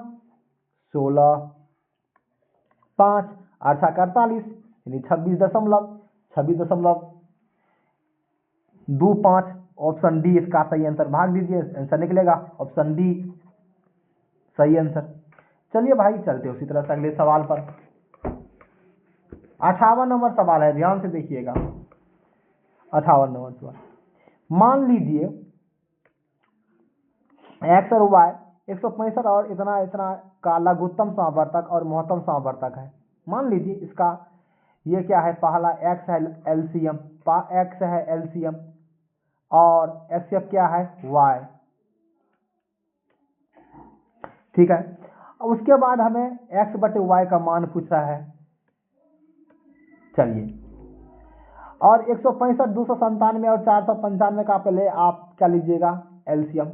16, 5 8 7 48 यानी 26.25, ऑप्शन डी इसका सही आंसर, भाग दीजिए आंसर निकलेगा ऑप्शन डी सही आंसर। चलिए भाई चलते उसी तरह से अगले सवाल पर। 58 नंबर सवाल है, ध्यान से देखिएगा। 58 नंबर सवाल, मान लीजिए एक्स और वाई 165 और इतना इतना का लघुत्तम समावर्तक और महत्तम समावर्तक है। मान लीजिए इसका ये क्या है, पहला एक्स है एलसीएम, एक्स है एलसीएम और एचसीएफ क्या है वाई, ठीक है। उसके बाद हमें एक्स बटे वाई का मान पूछा है, चलिए, और 165 297 और 495 का पहले आप क्या लीजिएगा एलसीएम।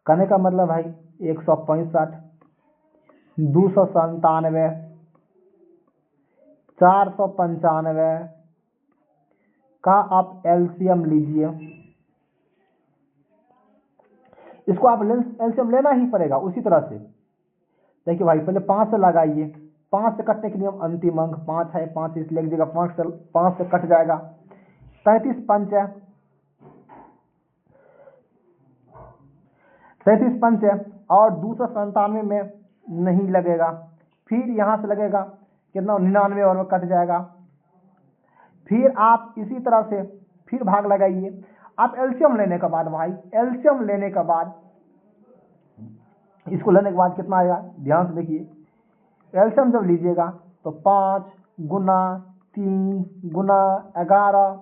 कहने का मतलब भाई 165 297 495 का आप एलसीएम लीजिए। इसको आप एलसीएम लेना ही पड़ेगा उसी तरह से। देखिए भाई पहले 5 से लगाइए, 5 से कटने के नियम अंतिम अंक 5 है, 5 इसलिए लिख देगा, 5 से कट जाएगा, 33 पंच है, 33 पंच है और 297 में नहीं लगेगा, फिर यहाँ से लगेगा कितना 99 और में कट जाएगा, फिर आप इसी तरह से फिर भाग लगाइए। आप एलसीएम लेने के बाद भाई, एलसीएम लेने के बाद इसको लेने के बाद कितना आएगा, ध्यान से देखिए, एलसीएम जब लीजिएगा तो 5 गुना 3 गुना 11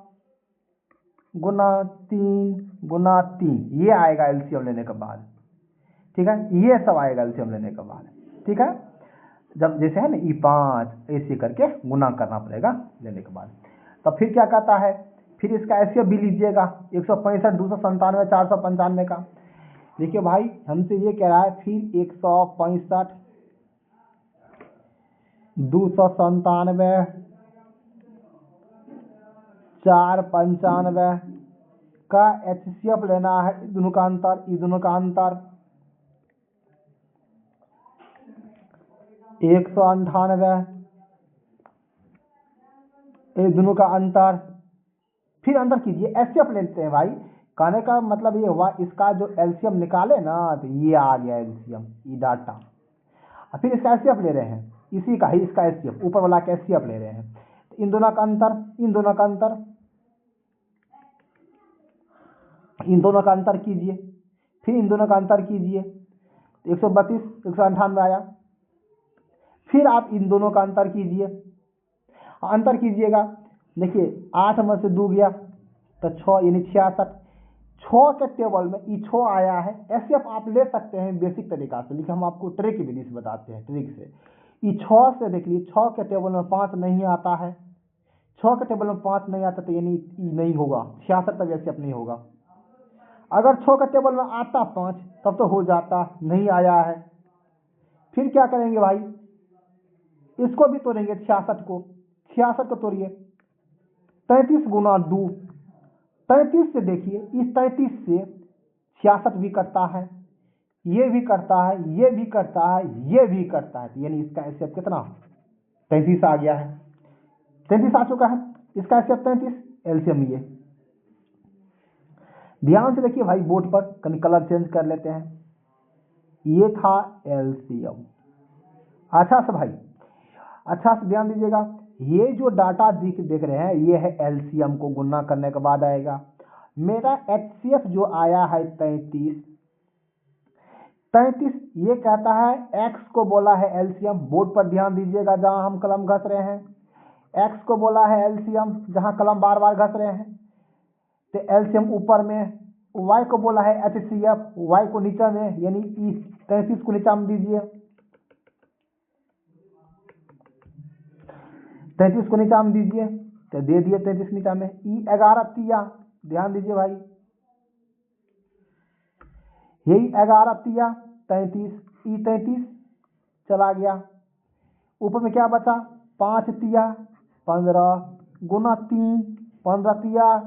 गुना 3 गुना 3 ये आएगा एलसीएम लेने के बाद, ठीक है, ये सब आएगा एलसीएम लेने के बाद, ठीक है। जब जैसे है ना E5 ऐसे करके गुना करना पड़ेगा लेने के बाद। तो फिर क्या कहता है, फिर इसका एचसीएफ भी लीजिएगा 165 297 495 का। देखिए भाई हमसे ये कह रहा है फिर 165 297 495 का एचसीएफ लेना है, दोनों का अंतर, दोनों का अंतर 198, ये दोनों का अंतर, फिर अंतर कीजिए, एचसीएफ लेते हैं भाई। कहने का मतलब ये हुआ इसका जो एलसीएम निकाले ना तो ये आ गया एलसीएम, ये डाटा, फिर इसका एचसीएफ ले रहे हैं, इसी का ही इसका एचसीएफ ऊपर वाला का एचसीएफ ले रहे हैं, तो इन दोनों का अंतर, इन दोनों का अंतर, इन दोनों का अंतर कीजिए, फिर इन दोनों का अंतर कीजिए, 132 198 आया, फिर आप इन दोनों का अंतर कीजिए, अंतर कीजिएगा, देखिए 8 में से 2 गया तो 6 यानी 66, 6 के टेबल में ये 6 आया है। एचसीएफ आप ले सकते हैं बेसिक तरीका से, लेकिन हम आपको ट्रिक विधि से बताते हैं, ट्रिक से। ये 6 से देख लीजिए, 6 के टेबल में 5 नहीं आता है, 6 के टेबल में 5 नहीं आता तो यानी नहीं होगा, 66 तक एचसीएफ नहीं होगा। अगर 6 के टेबल में आता 5 तब तो हो जाता, नहीं आया है, फिर क्या करेंगे भाई, इसको भी तोड़ेंगे 66 को, 66 को तोड़िए 33 गुना 2, 33 से देखिए इस 33 से 66 भी कटता है, ये भी कटता है, ये भी कटता है, ये भी कटता है, यानी इसका एचसीएफ कितना 33 आ गया है, 33 आ चुका है, इसका एचसीएफ 33, एलसीएम ये। ध्यान से देखिए भाई, बोर्ड पर कहीं कलर चेंज कर लेते हैं, ये था एलसीएम। अच्छा से भाई, अच्छा से ध्यान दीजिएगा, ये जो डाटा देख रहे हैं ये है एलसीएम को गुणा करने के बाद आएगा। मेरा एचसीएफ जो आया है 33, ये कहता है एक्स को बोला है एलसीएम, बोर्ड पर ध्यान दीजिएगा जहां हम कलम घस रहे हैं, एक्स को बोला है एलसीएम जहां कलम बार बार घस रहे हैं, तो एलसीएम ऊपर में, वाई को बोला है एचसीएफ, वाई को नीचे में, यानी 33 को नीचा में दीजिए, 33 को नीचा में दीजिए, तो दे दिए 33 नीचा में। ई 11 तिया, ध्यान दीजिए भाई, यही 11 तिया 33, ई 33 चला गया, ऊपर में क्या बचा 5 तिया 15 गुना 3, 15 तिया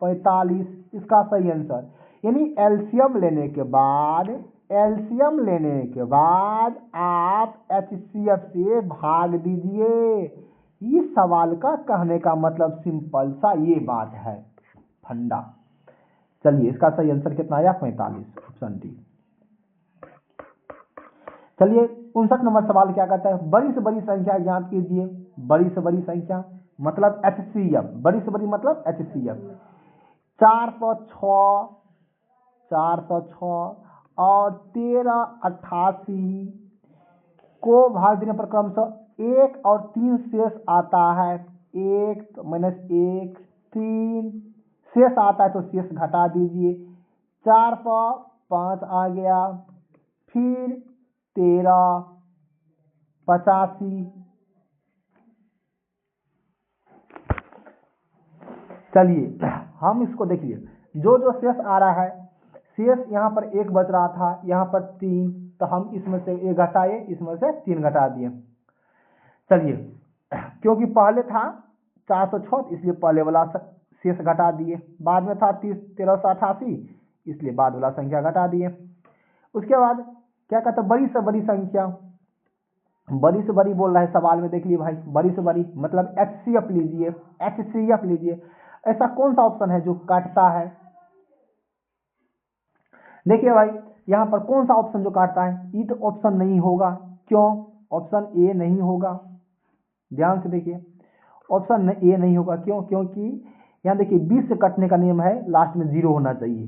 45, इसका सही आंसर। यानी एलसीएम लेने के बाद, आप एचसीएफ से भाग दीजिए। इस सवाल का कहने का मतलब सिंपल सा ये बात है, फंडा। चलिए इसका सही आंसर कितना आया 45, ऑप्शन डी। चलिए 59 नंबर सवाल क्या कहता है, बड़ी से बड़ी संख्या ज्ञात कीजिए। बड़ी से बड़ी संख्या मतलब एचसीएफ, बड़ी से बड़ी मतलब एचसीएफ 406 और 1388 को भाग देने पर क्रमशः 1 और 3 शेष आता है, 1 -1 3 शेष आता है, तो शेष घटा दीजिए, 405 आ गया, फिर 13 85। चलिए हम इसको देखिए, जो जो शेष आ रहा है, शेष यहाँ पर 1 बच रहा था, यहाँ पर 3, तो हम इसमें से 1 घटाए, इसमें से 3 घटा दिए। चलिए क्योंकि पहले था 406 इसलिए पहले वाला शेष घटा दिए, बाद में था 1388 इसलिए बाद वाला संख्या घटा दिए। उसके बाद क्या कहता है, बड़ी से बड़ी संख्या, बड़ी से बड़ी बोल रहा है सवाल में, देख लीजिए भाई, बड़ी से बड़ी मतलब एचसीएफ लीजिए, एचसीएफ लीजिए। ऐसा कौन सा ऑप्शन है जो काटता है, देखिए भाई यहाँ पर कौन सा ऑप्शन जो काटता है, ई तो ऑप्शन नहीं होगा, क्यों ऑप्शन ए नहीं होगा, ध्यान से देखिए, ऑप्शन ए नहीं होगा, क्यों, क्योंकि यहाँ देखिए 20 से कटने का नियम है, लास्ट में 0 होना चाहिए,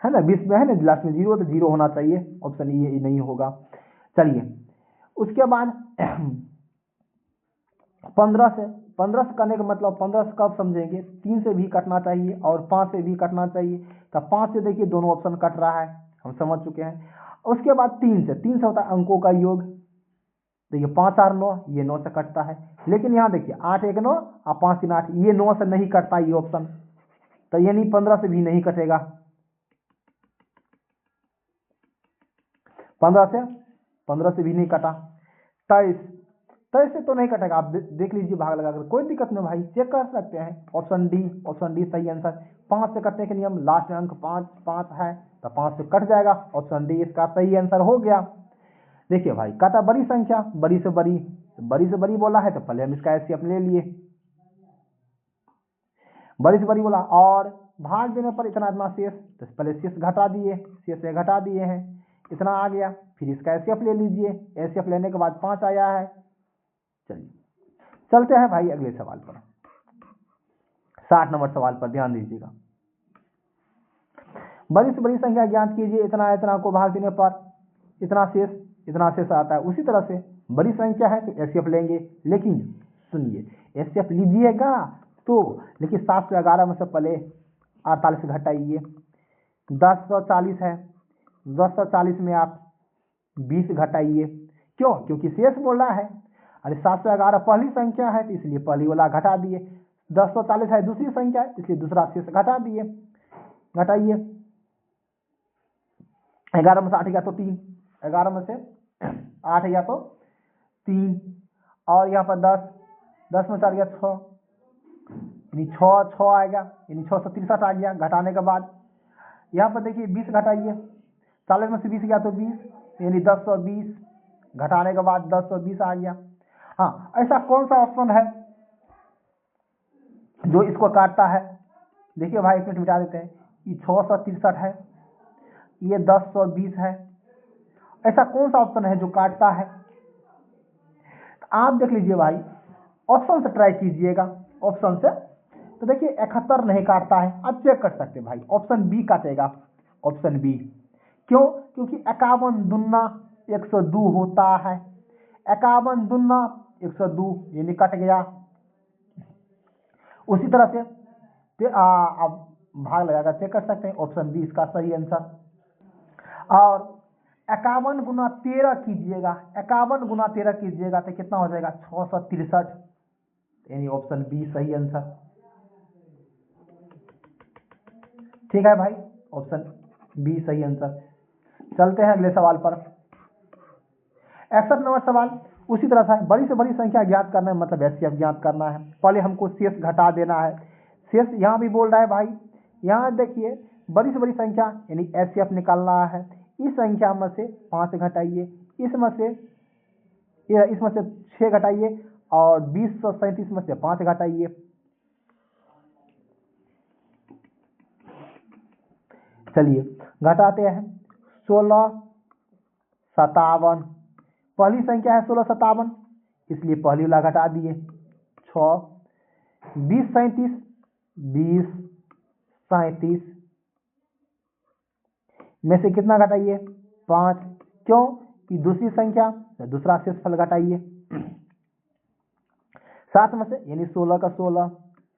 है ना, 20 में है ना, लास्ट में 0 तो 0 होना चाहिए, ऑप्शन ए नहीं होगा। चलिए उसके बाद 15 से करने का मतलब 15 से कब समझेंगे, 3 से भी कटना चाहिए और 5 से भी कटना चाहिए, तो 5 से देखिए दोनों ऑप्शन कट रहा है, हम समझ चुके हैं। उसके बाद 3 से होता है अंकों का योग, देखिए 5 4 9, ये 9 से कटता है, लेकिन यहाँ देखिए 8 1 9 और 5 3 8, ये 9 से नहीं कटता ये ऑप्शन, तो यानी 15 से भी नहीं कटेगा, 15 से भी नहीं कटा। 23 से तो नहीं कटेगा, आप देख लीजिए भाग लगाकर, कोई दिक्कत नहीं भाई, चेक कर सकते हैं, ऑप्शन डी सही आंसर। 5 से कटने के नियम, लास्ट में अंक 5 है तो 5 से कट जाएगा, ऑप्शन डी इसका सही आंसर हो गया। देखिए भाई कहता बड़ी संख्या, बड़ी से बड़ी बोला है तो पहले हम इसका एचसीएफ ले लिए, बड़ी से बड़ी बोला, और भाग देने पर इतना शेष, तो पहले शेष घटा दिए, शेष से घटा दिए हैं, इतना आ गया, फिर इसका एचसीएफ ले लीजिए, एचसीएफ लेने के बाद 5 आया है। चलिए चलते हैं भाई अगले सवाल पर, 60 नंबर सवाल पर ध्यान दीजिएगा। बड़ी से बड़ी संख्या ज्ञात कीजिए, इतना को भाग देने पर इतना शेष आता है। उसी तरह से बड़ी संख्या है तो एचसीएफ लेंगे, लेकिन सुनिए एचसीएफ लीजिएगा तो, लेकिन 711 में से पहले 48 घटाइए, 1040 है, 1040 में आप 20 घटाइए, क्यों, क्योंकि शेष बोल रहा है, अरे 711 पहली संख्या है तो इसलिए पहली वाला घटा दिए, 1040 है दूसरी संख्या है इसलिए दूसरा शेष घटा दिए, घटाइए, 11 में से 8 गया तो 3, 11 में से 8 गया तो 3, और यहाँ पर 10 में 4 गया 6, यानी 6 आएगा, यानी 6 से 63 आ गया, घटाने के बाद यहाँ पर देखिए 20 घटाइए 40 में से 20 गया तो 20, यानी 1020, घटाने के बाद 1020 आ गया। हाँ, ऐसा कौन सा ऑप्शन है जो इसको काटता है? देखिए भाई, एक मिनट मिटा देते हैं। ये 663 है, ये 1020 है। ऐसा कौन सा ऑप्शन है जो काटता है? तो आप देख लीजिए भाई, ऑप्शन से ट्राई कीजिएगा, ऑप्शन से। तो देखिए 71 नहीं काटता है, आप चेक कर सकते हैं भाई, ऑप्शन बी काटेगा, ऑप्शन बी। क्यों? क्योंकि 51 दूना 102 होता है, 51 दूना 102, यानी कट गया। उसी तरह से अब भाग लगाकर चेक कर सकते हैं, ऑप्शन बी इसका सही आंसर। और 51 गुना 13 कीजिएगा, 51 गुना 13 कीजिएगा तो कितना हो जाएगा? 663, यानी ऑप्शन बी सही आंसर। ठीक है भाई, ऑप्शन बी सही आंसर। चलते हैं अगले सवाल पर। 61 नंबर सवाल उसी तरह से, बड़ी से बड़ी संख्या ज्ञात करना है, मतलब एचसीएफ ज्ञात करना है। पहले हमको शेष घटा देना है। शेष यहाँ भी बोल रहा है भाई, यहाँ देखिए बड़ी से बड़ी संख्या यानी एचसीएफ निकालना है। इस संख्या में से 5 घटाइए, इसमें से 6 घटाइए, और 2037 में से 5 घटाइए। चलिए घटाते हैं। 1657, पहली संख्या है 1657, इसलिए पहली वाला घटा दिए 6। 2037, 2037 में से कितना घटाइए? 5। क्यों? कि दूसरी संख्या, दूसरा शेषफल घटाइए। 7 में से, यानी 16 का 16,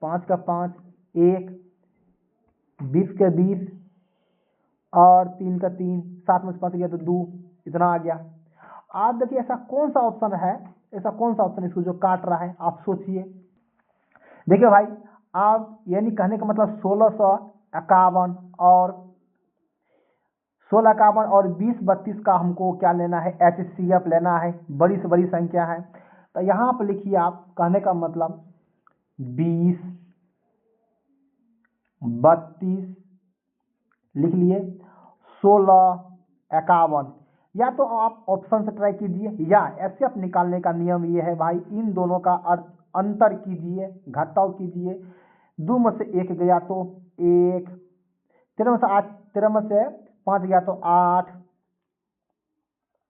5 का 5, 1, 20 का 20, और 3 का 3, 7 में से 5 गया तो 2, इतना आ गया। आप देखिए ऐसा कौन सा ऑप्शन है, ऐसा कौन सा ऑप्शन इसको जो काट रहा है, आप सोचिए। देखिए भाई, आप यानी कहने का मतलब 1651 और 1651 और 2032 का हमको क्या लेना है? एचसीएफ लेना है, बड़ी से बड़ी संख्या है। तो यहाँ पर लिखिए, आप कहने का मतलब 20, 32 लिख लिए, 1651। या तो आप ऑप्शन से ट्राई कीजिए, या एचसीएफ निकालने का नियम ये है भाई, इन दोनों का अंतर कीजिए, घटाव कीजिए। 2 में से 1 गया तो 1, 13 में से 8, 13 में से 5 गया तो 8,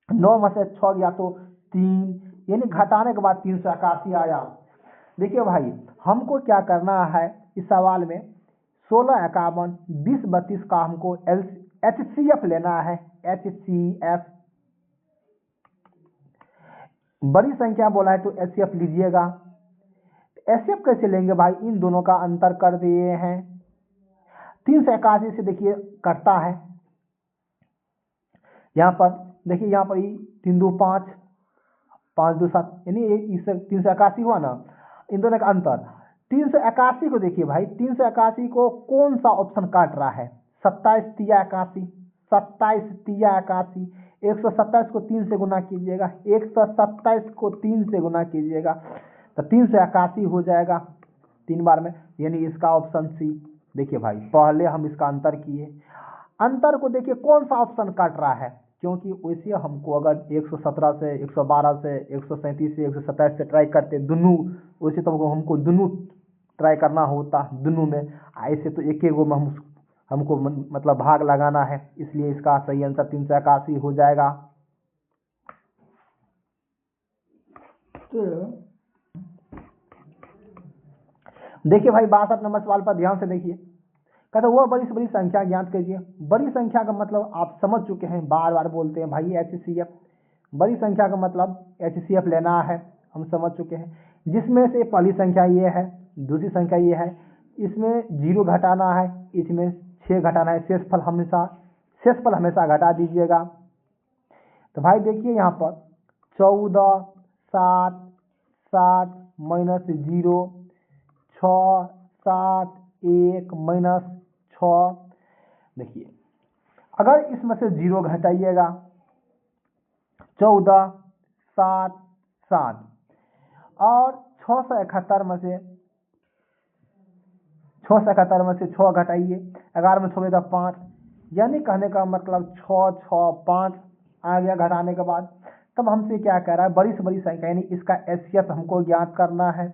9 में से 6 गया तो 3, यानी घटाने के बाद 381 आया। देखिए भाई, हमको क्या करना है इस सवाल में? 1651, 2032 का हमको एचसीएफ लेना है, एचसीएफ। बड़ी संख्या बोला है तो एचसीएफ लीजिएगा। एचसीएफ कैसे लेंगे भाई? इन दोनों का अंतर कर दिए हैं। 381 से देखिए कटता है, यहाँ पर देखिए, यहाँ पर 3 2 5, 5 2 7, यानी इससे 381 हुआ ना। इन दोनों का अंतर 381 को देखिए भाई, 381 को कौन सा ऑप्शन काट रहा है? 27 तिया 81, 27 तिया 81। 127 को 3 से गुना कीजिएगा, 127 को 3 से गुना कीजिएगा तो 381 हो जाएगा 3 बार में, यानी इसका ऑप्शन सी। देखिए भाई, पहले हम इसका अंतर किए, अंतर को देखिए कौन सा ऑप्शन काट रहा है, क्योंकि वैसे हमको अगर 117 से, 112 से, 137 से, 127 से ट्राई करते दोनों, वैसे तो हमको दोनों ट्राई करना होता दोनों में। ऐसे तो एक एक गो में हमको मतलब भाग लगाना है, इसलिए इसका सही आंसर 381 हो जाएगा। देखिए भाई, 62 नंबर सवाल पर ध्यान से देखिए। कहते वह बड़ी से बड़ी संख्या ज्ञात कीजिए। बड़ी संख्या का मतलब आप समझ चुके हैं, बार बार बोलते हैं भाई एचसीएफ। बड़ी संख्या का मतलब एचसीएफ लेना है, हम समझ चुके हैं। जिसमें से पहली संख्या ये है, दूसरी संख्या ये है, इसमें 0 घटाना है, इसमें 6 घटाना है। शेषफल हमेशा घटा दीजिएगा। तो भाई देखिए यहाँ पर 14 7 7 माइनस 0, 6 7 1 माइनस 6। देखिए अगर इसमें से 0 घटाइएगा, 14 7 7, और 671 में से 671 में से 6 घटाइए, 11 में 6 5, यानी कहने का मतलब 6 6 5 आ गया घटाने के बाद। तब हमसे क्या कह रहा है, बड़ी से बड़ी संख्या यानी इसका एचसीएफ हमको ज्ञात करना है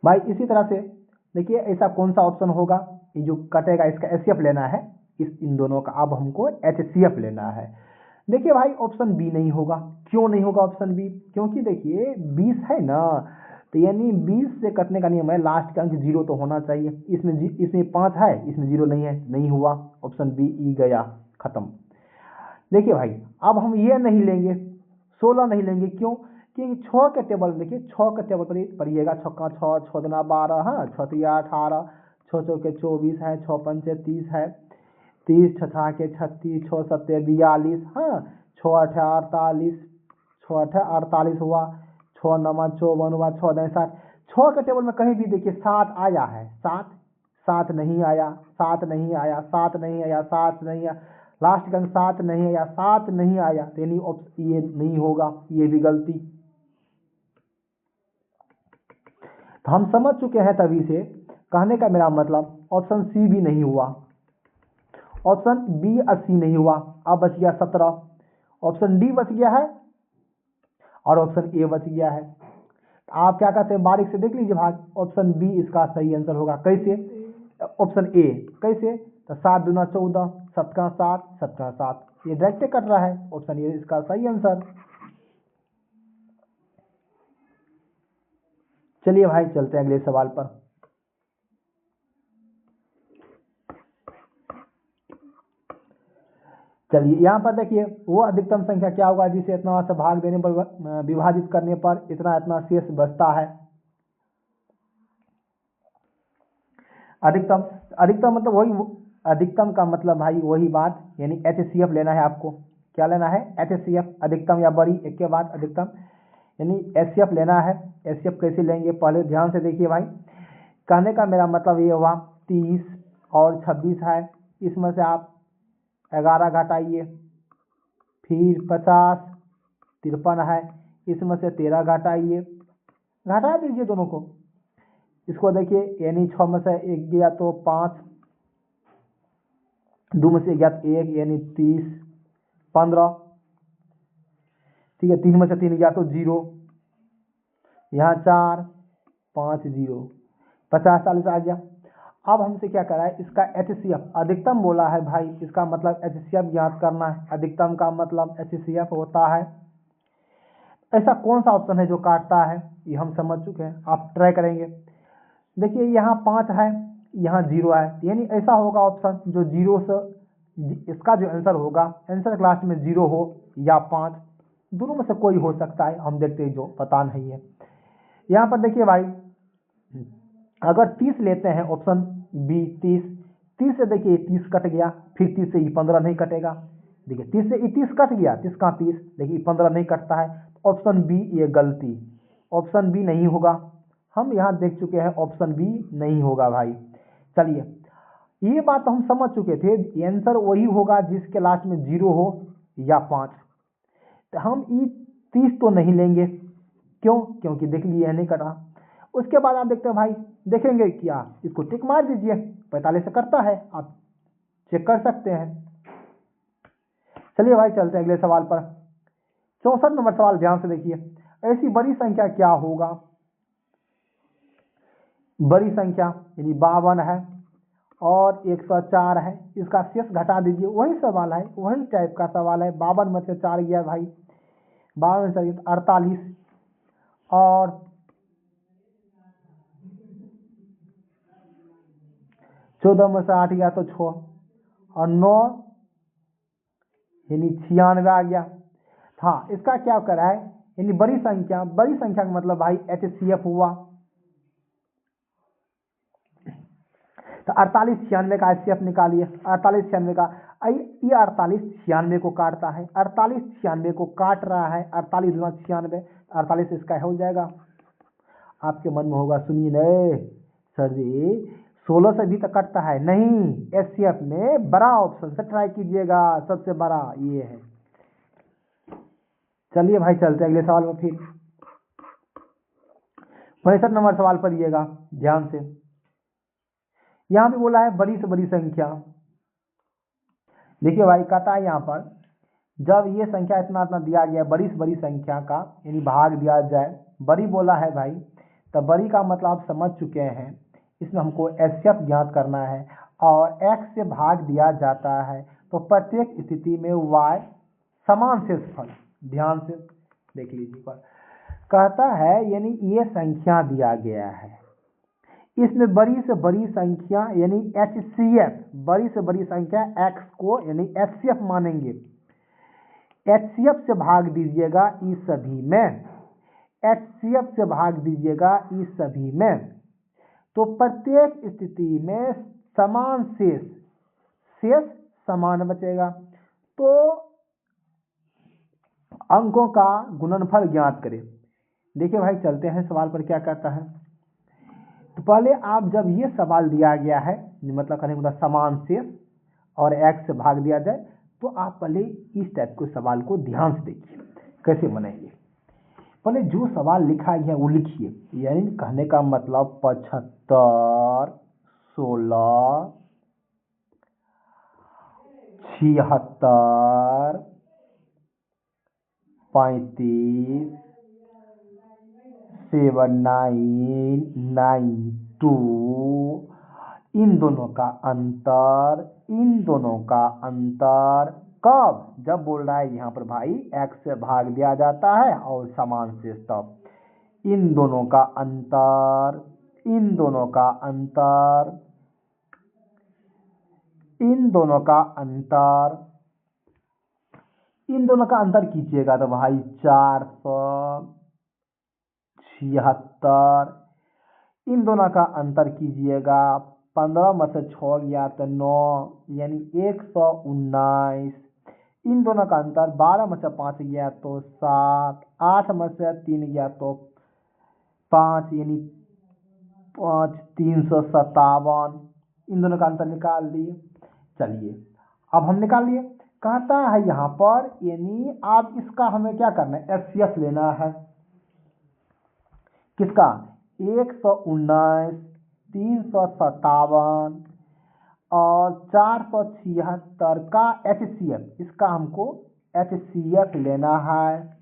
भाई। इसी तरह से देखिए ऐसा कौन सा ऑप्शन होगा, ये जो कटेगा इसका एचसीएफ लेना है, इन दोनों का अब हमको एचसीएफ लेना है। देखिए भाई ऑप्शन बी नहीं होगा। क्यों नहीं होगा ऑप्शन बी, क्योंकि देखिए 20 है ना, तो यानी 20 से कटने का नियम है, लास्ट का अंक 0 तो होना चाहिए। इसमें 5 है, इसमें 0 नहीं है, नहीं हुआ, ऑप्शन बी ई गया, खत्म। देखिए भाई अब हम ये नहीं लेंगे, 16 नहीं लेंगे, क्यों, क्योंकि 6 के टेबल देखिए, 6 के टेबल पर पढ़िएगा, 6 का 6, 6 दुना 12, हाँ 6 तिया 18, 6 चौके 24 है, 6 पंचे 30 है, 30 छठा के 36, 6 सत्ते 42, हाँ 6 अठे 48, 6 अठे 48 हुआ, 6 नमा 54 हुआ, 6 दस 60। 6 के टेबल में कहीं भी देखिए 7 आया है, 7 7 नहीं आया, 7 नहीं आया, 7 नहीं आया, 7 नहीं आया, लास्ट का 7 नहीं आया, 7 नहीं आया, तो यानी ये नहीं होगा, ये भी गलती। तो हम समझ चुके हैं, तभी से कहने का मेरा मतलब ऑप्शन सी भी नहीं हुआ, ऑप्शन बी 80 नहीं हुआ, अब बच गया 17, ऑप्शन डी बच गया है और ऑप्शन ए बच गया है। आप क्या कहते हैं, बारीक से देख लीजिए भाई, ऑप्शन बी इसका सही आंसर होगा। कैसे, ऑप्शन ए कैसे, तो 7 दूना 14, 7 का 7, 7 का 7, ये डायरेक्ट कट रहा है, ऑप्शन ए इसका सही आंसर। चलिए भाई चलते हैं अगले सवाल पर। चलिए यहाँ पर देखिए, वो अधिकतम संख्या क्या होगा जिसे इतना से भाग देने पर, विभाजित करने पर इतना इतना शेष बचता है। अधिकतम, अधिकतम मतलब वही, अधिकतम का मतलब भाई वही बात, यानी एचसीएफ लेना है आपको। क्या लेना है, एचसीएफ, अधिकतम या बड़ी, एक के बाद अधिकतम, यानी एचसीएफ लेना है। एचसीएफ कैसे लेंगे, पहले ध्यान से देखिए भाई। कहने का मेरा मतलब ये हुआ 30 और 26 है, इसमें से आप 11 घटाइए, फिर 50, 53 है, इसमें से 13 घटाइए, घटा दीजिए दोनों को। इसको देखिए, यानी 6 में से 1 गया तो 5, 2 में से गया तो 1, यानी 30, 15, ठीक है, 3 में से 3 गया तो 0, यहाँ 4, 5 0, 50 40 आ गया। अब हमसे क्या करा है, इसका एचसीएफ अधिकतम बोला है भाई, इसका मतलब एचसीएफ ज्ञात करना है। अधिकतम का मतलब एचसीएफ होता है। ऐसा कौन सा ऑप्शन है जो काटता है, ये हम समझ चुके हैं, आप ट्राई करेंगे। देखिए यहाँ 5 है, यहाँ 0 है, यानी ऐसा होगा ऑप्शन जो 0 से, इसका जो आंसर होगा, आंसर क्लास में 0 हो या 5, दोनों में से कोई हो सकता है, हम देखते हैं जो पता नहीं है। यहाँ पर देखिए भाई, अगर 30 लेते हैं, ऑप्शन बी 30, 30 से देखिए 30 कट गया, फिर 30 से ये 15 नहीं कटेगा। देखिए 30 से 30 कट गया, 30 का 30, देखिए 15 नहीं कटता है, ऑप्शन बी ये गलती, ऑप्शन बी नहीं होगा। हम यहाँ देख चुके हैं, ऑप्शन बी नहीं होगा भाई। चलिए ये बात तो हम समझ चुके थे, आंसर वही होगा जिसके लास्ट में 0 हो या 5। तो हम ये 30 तो नहीं लेंगे, क्यों, क्योंकि देख लिए है नहीं कटा। उसके बाद आप देखते हैं भाई, देखेंगे क्या, इसको टिक मार दीजिए, 45 से करता है, आप चेक कर सकते हैं। चलिए भाई चलते हैं अगले सवाल पर। 64 नंबर सवाल ध्यान से देखिए, ऐसी बड़ी संख्या क्या होगा, बड़ी संख्या यानी 52 है और 104 है, इसका शेष घटा दीजिए। वही सवाल है, वही टाइप का सवाल है। 52 में से 4 गया भाई, 52 में से 48 और 14 में से 8 गया तो 6 और 9 यानी 96 आ गया। हाँ इसका क्या करा है, यानी बड़ी संख्या, बड़ी संख्या का मतलब भाई एचसीएफ हुआ। तो 48 96 का एचसीएफ निकालिए, 48 96 का, ये 48 96 को काटता है, 48 96 को काट रहा है, 48 गुना 96, 48 इसका हो जाएगा। आपके मन में होगा सुनिए नहीं सर जी 16 से भी तो कटता है, नहीं, एचसीएफ में बड़ा ऑप्शन से ट्राई कीजिएगा, सबसे बड़ा ये है। चलिए भाई चलते अगले सवाल में। फिर 65 नंबर सवाल पढ़िएगा ध्यान से। यहाँ पे बोला है बड़ी से बड़ी संख्या। देखिए भाई कहता है यहाँ पर जब ये संख्या इतना इतना दिया गया बड़ी से बड़ी संख्या का यानी भाग दिया जाए, बड़ी बोला है भाई, तो बड़ी का मतलब आप समझ चुके हैं, इसमें हमको एचसीएफ ज्ञात करना है और x से भाग दिया जाता है तो प्रत्येक स्थिति में y समान शेषफल। ध्यान से देख लीजिए पर कहता है यानी ये संख्या दिया गया है, इसमें बड़ी से बड़ी संख्या यानी एचसीएफ, बड़ी से बड़ी संख्या x को यानी एचसीएफ मानेंगे। एचसीएफ से भाग दीजिएगा इस सभी में, एचसीएफ से भाग दीजिएगा इस सभी में, तो प्रत्येक स्थिति में समान शेष, शेष समान बचेगा। तो अंकों का गुणनफल ज्ञात करें। देखिए भाई चलते हैं सवाल पर क्या कहता है। तो पहले आप जब ये सवाल दिया गया है मतलब कहने का समान शेष और x से भाग दिया जाए, तो आप पहले इस टाइप के सवाल को ध्यान से देखिए कैसे बनेंगे। पहले जो सवाल लिखा गया वो लिखिए, यानी कहने का मतलब 75, 16, 76, 35, 79, 92, इन दोनों का अंतर, इन दोनों का अंतर कब, जब बोल रहा है यहाँ पर भाई x से भाग दिया जाता है और समान शेष तब, इन दोनों का अंतर, इन दोनों का अंतर, इन दोनों का अंतर, इन दोनों का अंतर कीजिएगा तो भाई 476, इन दोनों का अंतर कीजिएगा 15 में से 6 गया तो 9 यानी 119, इन दोनों का अंतर 12 में से 5 गया तो 7, 8 में से 3 गया तो 5 यानी 5, 357, इन दोनों का अंतर निकाल दिए। चलिए अब हम निकाल लिए, कहता है यहाँ पर यानी आप इसका हमें क्या करना है, एचसीएफ लेना है। किसका, 119, 357 और 476 का एचसीएफ, इसका हमको एचसीएफ लेना है।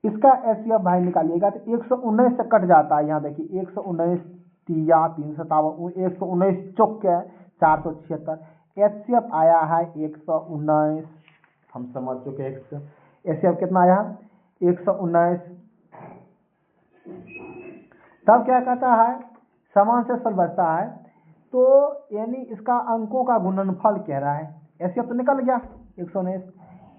इसका एचसीएफ भाई निकालिएगा तो 119 से कट जाता है। यहाँ देखिए 119 3 357, 119 चौक 476, एचसीएफ आया है 119। हम समझ चुके हैं एचसीएफ कितना आया, 119। तब क्या कहता है, समान शेषफल बचता है, तो यानी इसका अंकों का गुणनफल कह रहा है। एचसीएफ तो निकल गया 119,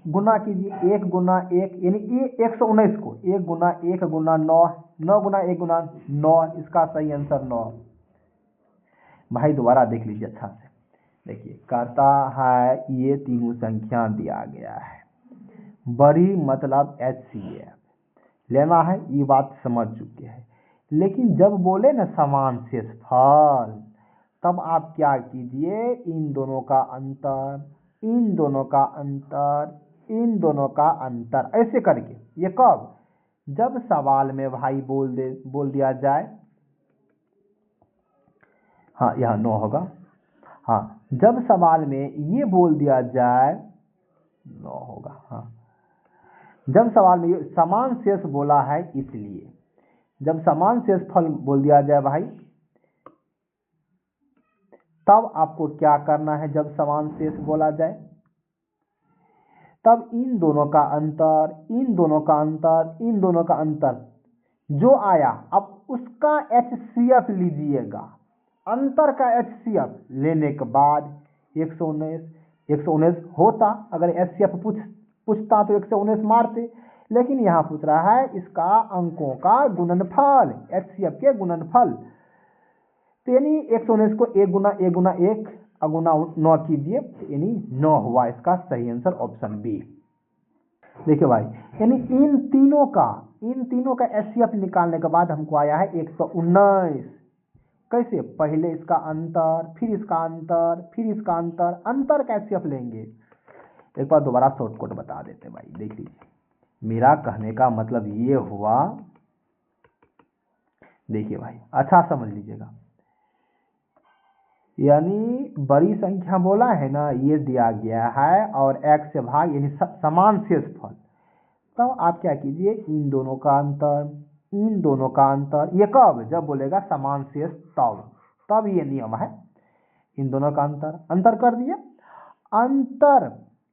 गुना कीजिए 1 गुना 1 यानी 119 को 1 गुना 1 गुना 9, 9 गुना 1 गुना 9, इसका सही आंसर 9। भाई दोबारा देख लीजिए अच्छा से, देखिए कहता है ये तीनों संख्या दिया गया है, बड़ी मतलब एचसीएफ लेना है, ये बात समझ चुके हैं। लेकिन जब बोले ना समान शेषफल, तब आप क्या कीजिए, इन दोनों का अंतर, इन दोनों का अंतर, इन दोनों का अंतर ऐसे करके, ये कब, जब सवाल में भाई बोल दिया जाए, हाँ यहाँ 9 होगा, हाँ जब सवाल में ये बोल दिया जाए 9 होगा, हाँ जब सवाल में ये समान शेष बोला है, इसलिए जब समान शेषफल बोल दिया जाए भाई, तब आपको क्या करना है, जब समान शेष बोला जाए तब इन दोनों का अंतर, इन दोनों का अंतर, इन दोनों का अंतर जो आया, अब उसका एचसीएफ लीजिएगा, अंतर का एचसीएफ लेने के बाद 119 होता, अगर एचसीएफ पूछता तो 119 मारते, लेकिन यहाँ पूछ रहा है इसका अंकों का गुणनफल, एचसीएफ के गुणनफल, तो यानी 119 को 1 गुना 1 गुना 1 अगुना 9 कीजिए, यानी 9 हुआ इसका सही आंसर ऑप्शन बी। देखिए भाई यानी इन तीनों का एचसीएफ निकालने के बाद हमको आया है 119। कैसे, पहले इसका अंतर, फिर इसका अंतर, फिर इसका अंतर, अंतर का एचसीएफ लेंगे। एक बार दोबारा शॉर्टकट बता देते भाई, देख लीजिए मेरा कहने का मतलब ये हुआ, देखिए भाई अच्छा समझ लीजिएगा, यानी बड़ी संख्या बोला है ना, ये दिया गया है और x से भाग यानी समान शेषफल। तब आप क्या कीजिए, इन दोनों का अंतर, ये कब, जब बोलेगा समान शेष तब ये नियम है। इन दोनों का अंतर कर दिए।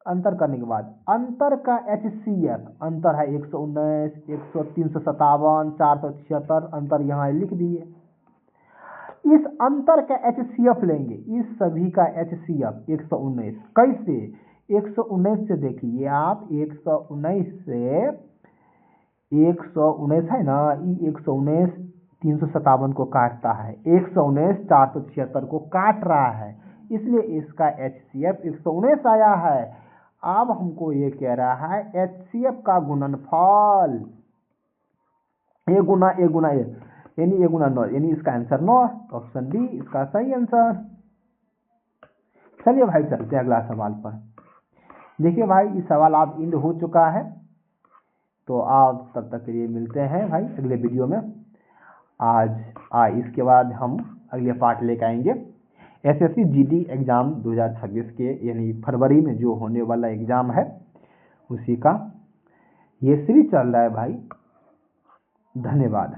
अंतर करने के बाद अंतर का HCF अंतर है 119, 357, 476, अंतर यहाँ लिख दिए। इस अंतर का HCF लेंगे, इस सभी का HCF 119 कैसे, 119 से देखिए आप, 119 से 119 है ना, 119 357 को काटता है, 119 476 को काट रहा है, इसलिए इसका HCF 119 आया है। अब हमको ये कह रहा है HCF का गुणनफल ए गुना ए यानी ए गुना 9, यानी इसका आंसर 9, ऑप्शन डी इसका सही आंसर। चलिए भाई चलते हैं अगला सवाल पर। देखिए भाई ये सवाल आप इंड हो चुका है, तो आप तब तक के लिए मिलते हैं भाई अगले वीडियो में। इसके बाद हम अगले पार्ट लेकर आएंगे SSC GD एग्जाम 2026 के, यानी फरवरी में जो होने वाला एग्जाम है उसी का ये सीरीज चल रहा है भाई। धन्यवाद।